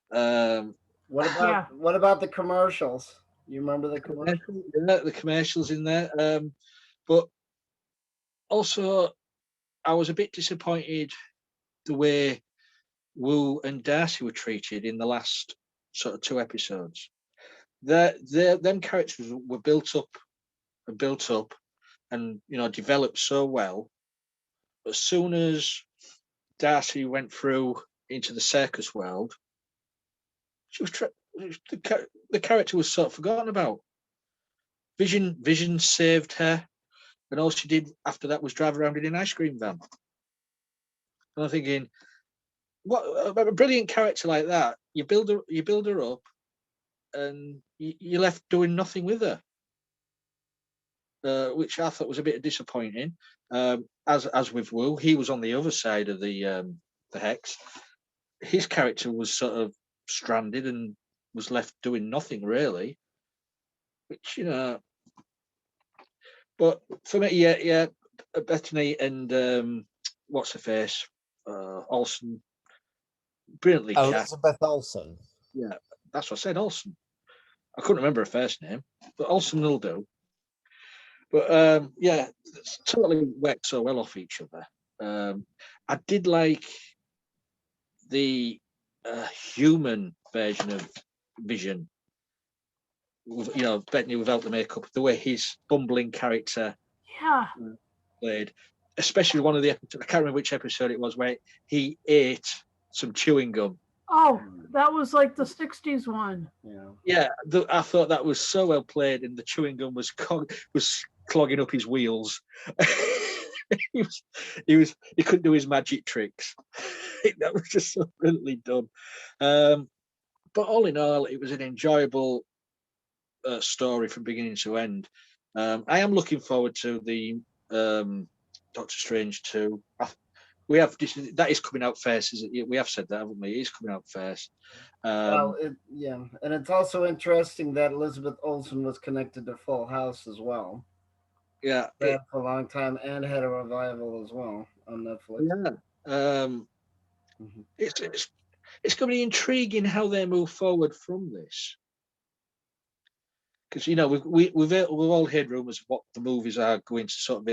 What about the commercials? You remember the commercials? The commercials in there. But also, I was a bit disappointed the way Wu and Darcy were treated in the last sort of 2 episodes. Them characters were built up, and developed so well. As soon as Darcy went through into the circus world, she was the character was sort of forgotten about. Vision saved her, and all she did after that was drive around in an ice cream van. And I'm thinking, what a brilliant character like that? You build her up, and you're left doing nothing with her, which I thought was a bit disappointing. As with Wu, he was on the other side of the hex. His character was sort of stranded and was left doing nothing really, which But for me, yeah, Bethany and what's her face, Olsen, brilliantly cast. Elizabeth Olsen. Yeah, that's what I said, Olsen. I couldn't remember her first name, but Olsen will do. But yeah, it's totally worked so well off each other. I did like the human version of Vision. Bethany without the makeup, the way his bumbling character played, especially one of the episodes, I can't remember which episode it was, where he ate some chewing gum. Oh, that was like the 60s one. Yeah, I thought that was so well played, and the chewing gum was clogging up his wheels. he couldn't do his magic tricks. That was just so brilliantly done. But all in all, it was an enjoyable story from beginning to end. I am looking forward to the Doctor Strange 2. We have that is coming out first, isn't it? We have said that, haven't we? It is coming out first. And it's also interesting that Elizabeth Olsen was connected to Full House as well. Yeah, for a long time, and had a revival as well on Netflix. Yeah, it's going to be intriguing how they move forward from this, because we've all heard rumors of what the movies are going to sort of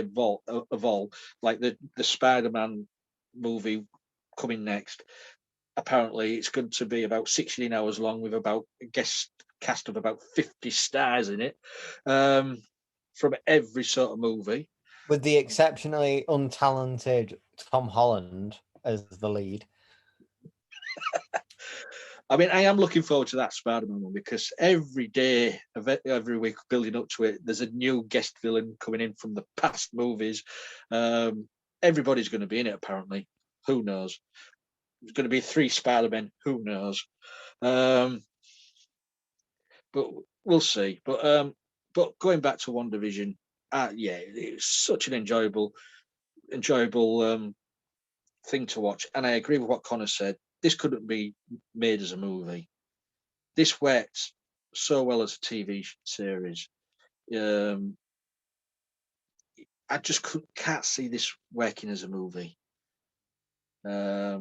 evolve, like the Spider-Man movie coming next. Apparently, it's going to be about 16 hours long with about a guest cast of about 50 stars in it, from every sort of movie, with the exceptionally untalented Tom Holland as the lead. I mean, I am looking forward to that Spider-Man one, because every day of every week building up to it, there's a new guest villain coming in from the past movies. Everybody's going to be in it, apparently. Who knows? There's going to be 3 Spider-Men. Who knows? But we'll see. But going back to WandaVision, yeah, it's such an enjoyable thing to watch. And I agree with what Connor said. This couldn't be made as a movie. This works so well as a TV series. I just can't see this working as a movie. But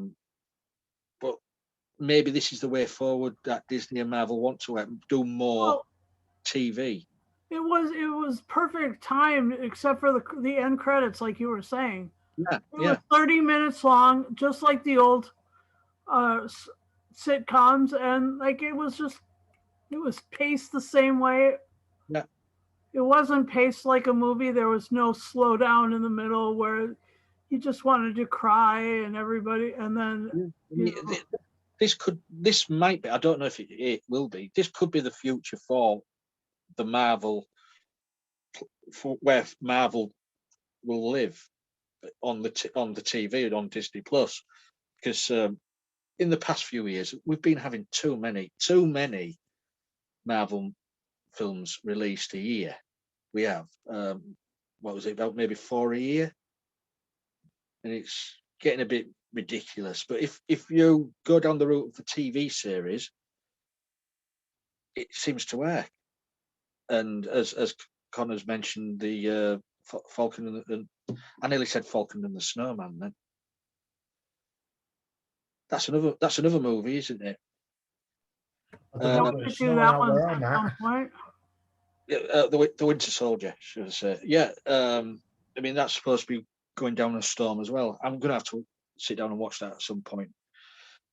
maybe this is the way forward that Disney and Marvel want to do more TV. It was perfect time, except for the end credits, like you were saying. Yeah, it was 30 minutes long, just like the old sitcoms, and like it was paced the same way. Yeah, it wasn't paced like a movie. There was no slowdown in the middle where you just wanted to cry and everybody, and then this might be, I don't know if it will be, this could be the future for the Marvel, for where Marvel will live on the TV and on Disney Plus, because in the past few years we've been having too many Marvel films released a year. We have what was it, about maybe 4 a year, and it's getting a bit ridiculous. But if you go down the route of the TV series, it seems to work. And as Connor's mentioned, the Falcon and I nearly said Falcon and the Snowman. Then that's another movie, isn't it? I Yeah, don't Uh, know we if could it's do snowing that out one where at I'm some at. point. the Winter Soldier, should I say? Yeah. I mean, that's supposed to be going down a storm as well. I'm gonna have to sit down and watch that at some point,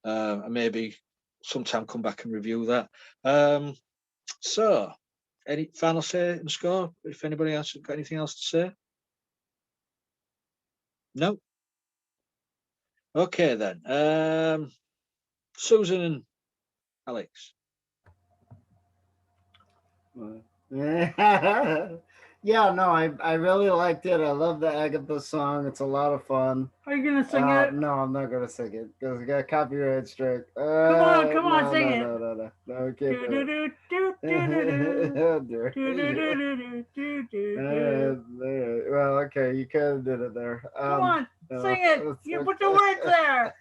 and maybe sometime come back and review that. So, any final say and score? If anybody else has got anything else to say, no. Okay then. Susan and Alex. Yeah, no, I really liked it. I love the Agatha song. It's a lot of fun. Are you gonna sing it? No, I'm not gonna sing it because we got copyright strike. Come on, no, sing no, it. no, no, no, no, we can't Do do do it. do do do do Oh, do dear. do do do do do do. Well, okay, you kind of did it there. Come on, no, sing it. it's You put the words there.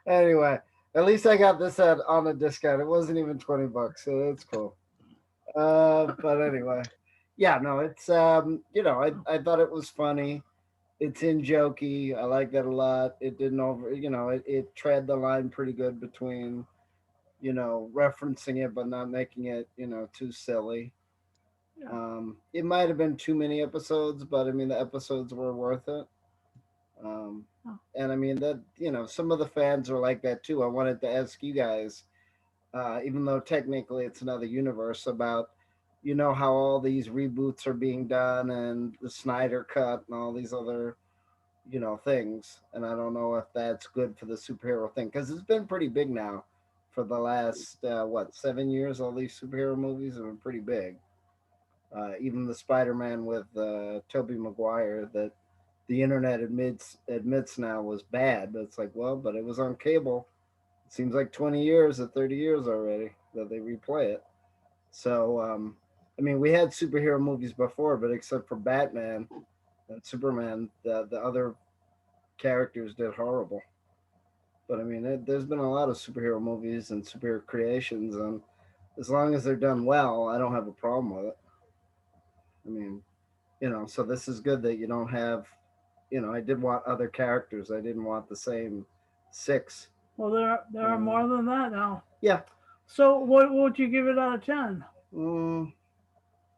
Anyway, at least I got this on a discount. It wasn't even $20, so that's cool. But anyway, yeah, no, it's I thought it was funny. It's in jokey. I like that a lot. It didn't it tread the line pretty good between, referencing it but not making it, too silly. Yeah. It might have been too many episodes, but I mean the episodes were worth it. And I mean that some of the fans are like that too. I wanted to ask you guys, even though technically it's another universe, about how all these reboots are being done and the Snyder cut and all these other things, and I don't know if that's good for the superhero thing because it's been pretty big now for the last 7 years. All these superhero movies have been pretty big. Even the Spider-Man with Tobey Maguire that the internet admits now was bad, but it's like, well, but it was on cable. It seems like 20 years or 30 years already that they replay it. So I mean, we had superhero movies before, but except for Batman and Superman, the other characters did horrible. But I mean, there's been a lot of superhero movies and superhero creations, and as long as they're done well, I don't have a problem with it. I mean, so this is good that you don't have, I did want other characters. I didn't want the same six. Well, there are more than that now. Yeah. So what would you give it out of 10?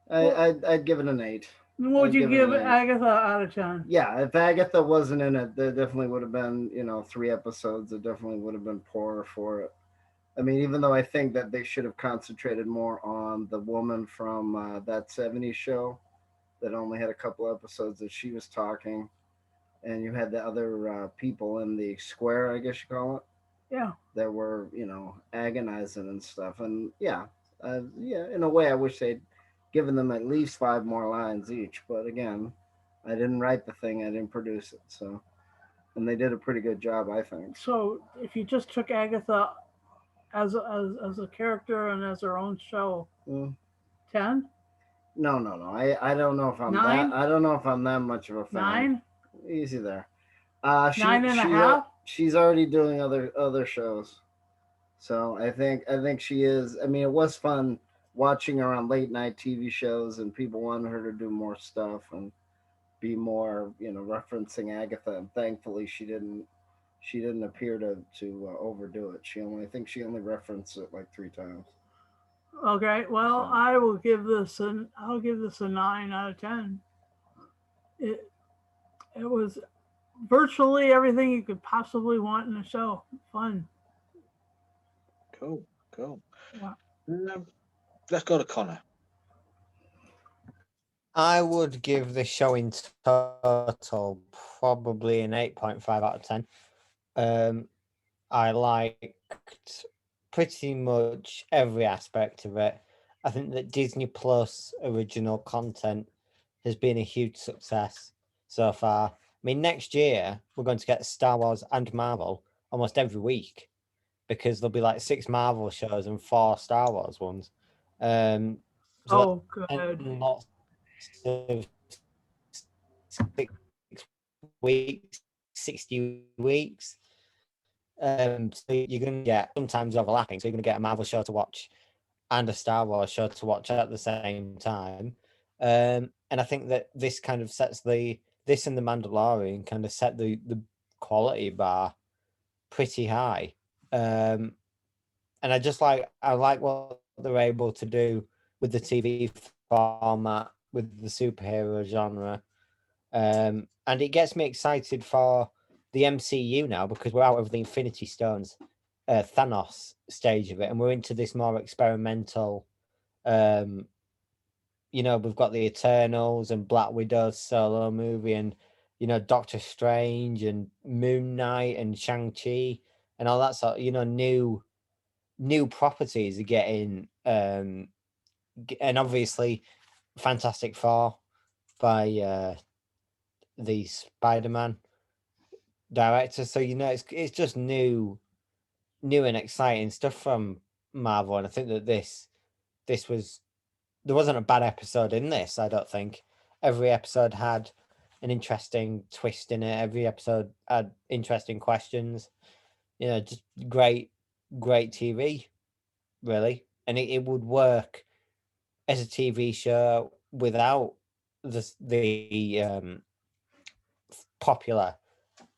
I'd give it an 8. What would I'd you give it give an 8. Agatha out of 10? Yeah, if Agatha wasn't in it, there definitely would have been, 3 episodes. It definitely would have been poorer for it. I mean, even though I think that they should have concentrated more on the woman from that 70s show that only had a couple episodes that she was talking, and you had the other people in the square, I guess you call it, Yeah. that were, agonizing and stuff. And yeah, in a way, I wish they'd given them at least 5 more lines each. But again, I didn't write the thing, I didn't produce it. So, and they did a pretty good job, I think. So if you just took Agatha as a character and as her own show, 10? No. I don't know if I'm 9? that. I don't know if I'm that much of a fan. 9? Easy there. She, 9 and a she's, half? She's already doing other shows, so I think she is. I mean, it was fun watching her on late night TV shows, and people wanted her to do more stuff and be more, referencing Agatha. And thankfully, she didn't. She didn't appear to overdo it. I think she only referenced it like 3 times. Okay. Well, So. I'll give this a 9 out of 10. It was virtually everything you could possibly want in a show. Fun. Cool. Wow. Let's go to Connor. I would give the show in total probably an 8.5 out of 10. I liked pretty much every aspect of it. I think that Disney Plus original content has been a huge success so far. I mean, next year we're going to get Star Wars and Marvel almost every week because there'll be like 6 Marvel shows and 4 Star Wars ones. Oh, good. Lots of 6 weeks, 60 weeks. So you're going to get sometimes overlapping. So you're going to get a Marvel show to watch and a Star Wars show to watch at the same time. And I think that this kind of sets this and the Mandalorian kind of set the quality bar pretty high. and I like what they're able to do with the TV format, with the superhero genre, and it gets me excited for the MCU now, because we're out of the Infinity Stones Thanos stage of it, and we're into this more experimental. We've got the Eternals and Black Widow's solo movie, and Doctor Strange and Moon Knight and Shang-Chi and all that sort of, new properties are getting, and obviously Fantastic Four by the Spider-Man director. So it's just new and exciting stuff from Marvel, and I think that this there wasn't a bad episode in this. I don't think every episode had an interesting twist in it. Every episode had interesting questions. Just great TV, really. And it would work as a TV show without the popular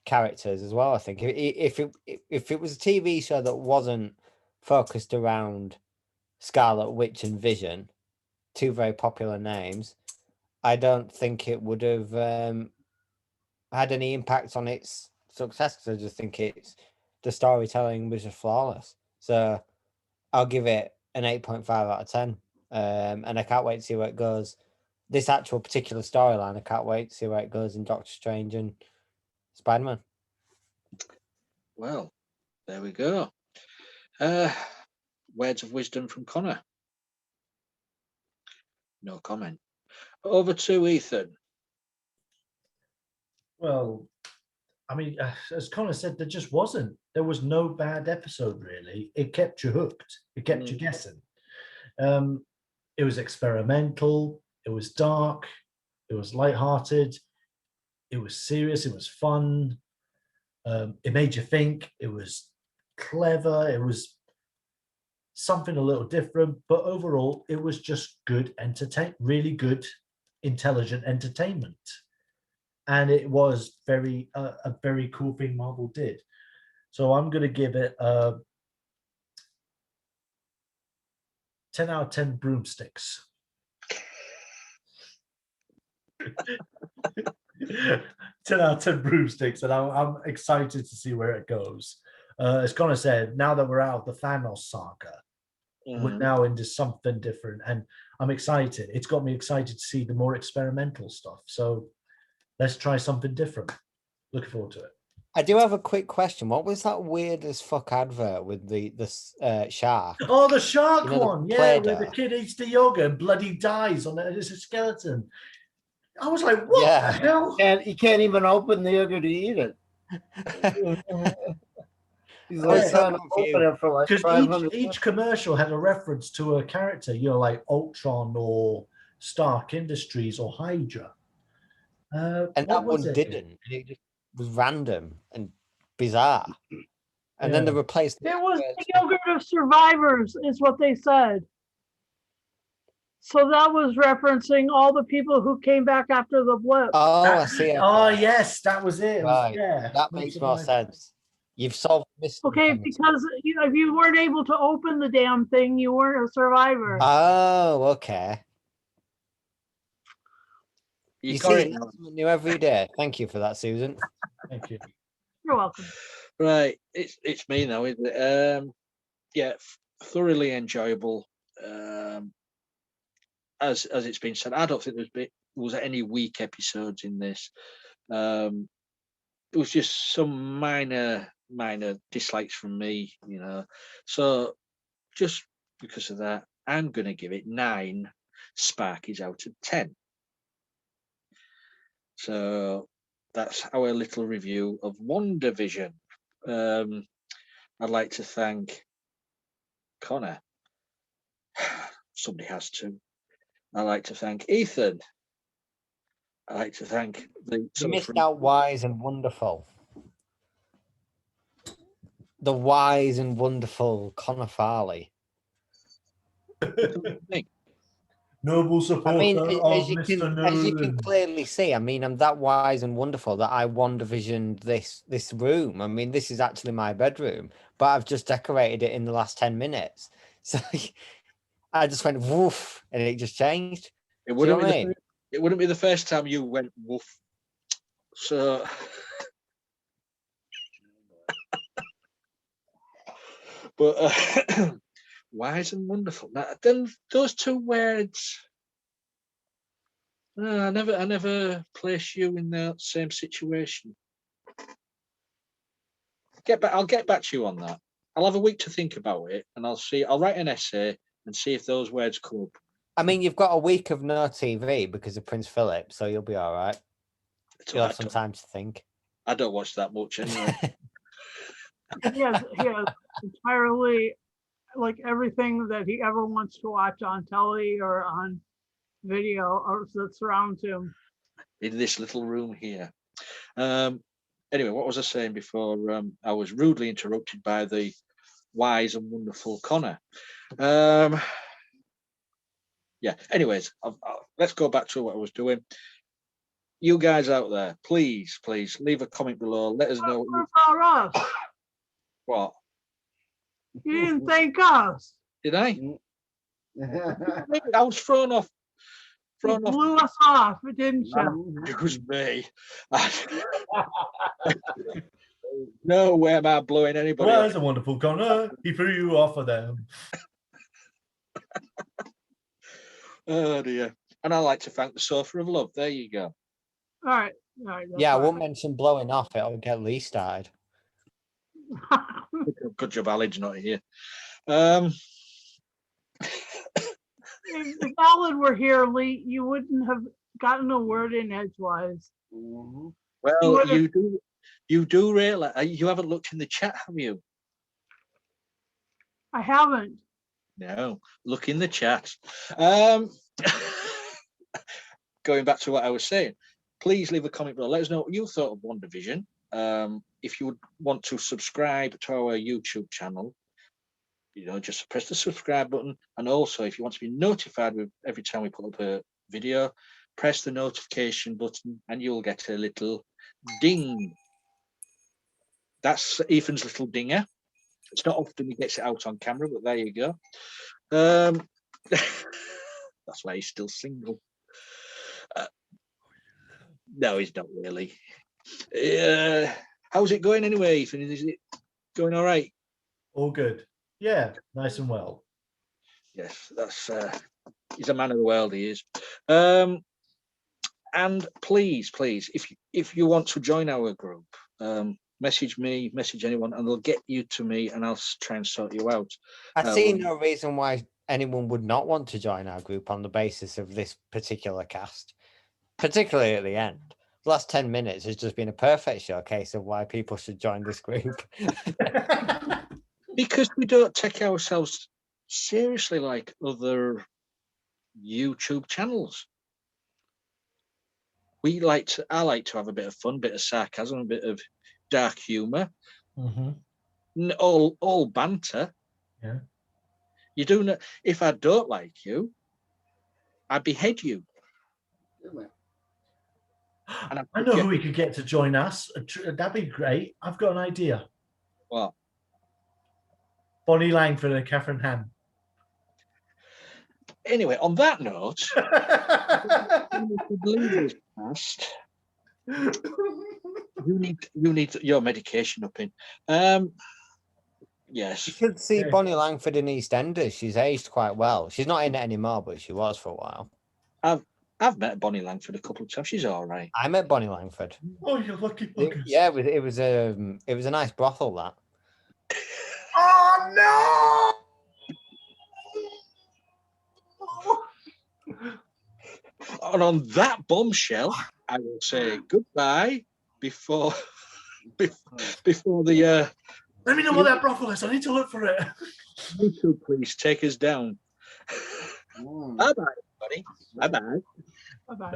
characters as well. I think if it was a TV show that wasn't focused around Scarlet Witch and Vision, two very popular names, I don't think it would have had any impact on its success, because I just think the storytelling was just flawless. So I'll give it an 8.5 out of 10. And I can't wait to see where it goes. This actual particular storyline, I can't wait to see where it goes in Doctor Strange and Spider-Man. Well, there we go. Words of wisdom from Connor. No comment. Over to Ethan. Well, I mean, as Connor said, there was no bad episode, really. It kept you hooked. It kept you guessing. It was experimental. It was dark. It was lighthearted. It was serious. It was fun. It made you think. It was clever. It was something a little different. But overall, it was just good really good, intelligent entertainment. And it was a very cool thing Marvel did. So I'm going to give it a 10 out of 10 broomsticks. 10 out of 10 broomsticks, and I'm excited to see where it goes. As Connor said, now that we're out of the Thanos saga, we're now into something different, and I'm excited. It's got me excited to see the more experimental stuff. So let's try something different. Looking forward to it. I do have a quick question. What was that weird as fuck advert with the shark? Oh, the shark one, yeah, Play-Doh. where the kid eats the yogurt and bloody dies on it. It's a skeleton. I was like, what the hell? And he can't even open the yogurt to eat it. He's like trying to open it for like 500. Because each commercial had a reference to a character, like Ultron or Stark Industries or Hydra. And that one didn't. It just was random and bizarre. And then they replaced it was the yogurt of survivors, is what they said. So that was referencing all the people who came back after the blip. Oh, I see. Okay. Oh, yes, that was it. Right. That makes more sense. You've solved this. Okay, because if you weren't able to open the damn thing, you weren't a survivor. Oh, okay. You see something new every day. Thank you for that, Susan. Thank you. You're welcome. Right, it's me now, isn't it? Yeah, thoroughly enjoyable. As it's been said, I don't think there was any weak episodes in this. It was just some minor dislikes from me, So just because of that, I'm going to give it 9 Sparkies out of 10. So that's our little review of WandaVision. I'd like to thank Connor. Somebody has to. I'd like to thank Ethan. I'd like to thank You missed out wise and wonderful. The wise and wonderful Connor Farley. noble I supporter mean, of Mr. as you can Nolan. clearly see, I mean, I'm that wise and wonderful that I WandaVisioned this room. I mean, this is actually my bedroom, but I've just decorated it in the last 10 minutes. So I just went woof, and it just changed. It Do you know wouldn't what be I the mean? it wouldn't be the first time you went woof. So but wise and wonderful. Now, then those two words. I never place you in that same situation. I'll get back to you on that. I'll have a week to think about it, and I'll write an essay and see if those words come up. I mean, you've got a week of no TV because of Prince Philip, so you'll be all right. You'll have some time to think. I don't watch that much anyway. He has entirely like everything that he ever wants to watch on telly or on video or that surrounds him. In this little room here. Anyway, what was I saying before I was rudely interrupted by the wise and wonderful Connor? Yeah, anyways, let's go back to what I was doing. You guys out there, please leave a comment below. Let us know. What about us? What? You didn't thank us. Did I? I was thrown off. You blew us off, didn't you? It was me. No way am I blowing anybody Well, off. that's a wonderful Connor. He threw you off of them. Oh dear. And I like to thank the Sofa of Love. There you go. All right. Yeah, I won't mention blowing off. It'll get Lee started. Good job, Alan's not here. If Alan were here, Lee, you wouldn't have gotten a word in edgewise. Well, you do realize you haven't looked in the chat, have you? I haven't. No, look in the chat. Going back to what I was saying, please leave a comment below. Let us know what you thought of WandaVision. If you would want to subscribe to our YouTube channel, just press the subscribe button. And also, if you want to be notified with every time we put up a video, press the notification button and you'll get a little ding. That's Ethan's little dinger. It's not often he gets it out on camera, but there you go. That's why he's still single. No, he's not really. How's it going anyway, Ethan? Is it going all right? All good. Yeah, nice and well. Yes, that's he's a man of the world, he is. And please, if you want to join our group, message me, message anyone, and they'll get you to me, and I'll try and sort you out. I see no reason why anyone would not want to join our group on the basis of this particular cast, particularly at the end. The last 10 minutes has just been a perfect showcase of why people should join this group. Because we don't take ourselves seriously like other YouTube channels. I like to have a bit of fun, bit of sarcasm, a bit of dark humor, all banter. Yeah. You do know, if I don't like you, I behead you. And I know who we could get to join us. That'd be great. I've got an idea. What? Bonnie Langford and Catherine Ham. Anyway, on that note, you need your medication up in. Yes. You should see Bonnie Langford in EastEnders. She's aged quite well. She's not in it anymore, but she was for a while. I've met Bonnie Langford a couple of times. She's all right. I met Bonnie Langford. Oh, you lucky buggers. Yeah, it was a nice brothel, that. Oh no! And on that bombshell, I will say goodbye before the. Let me know what that brothel is. I need to look for it. YouTube, please take us down. Bye bye, everybody. Bye bye. Bye-bye.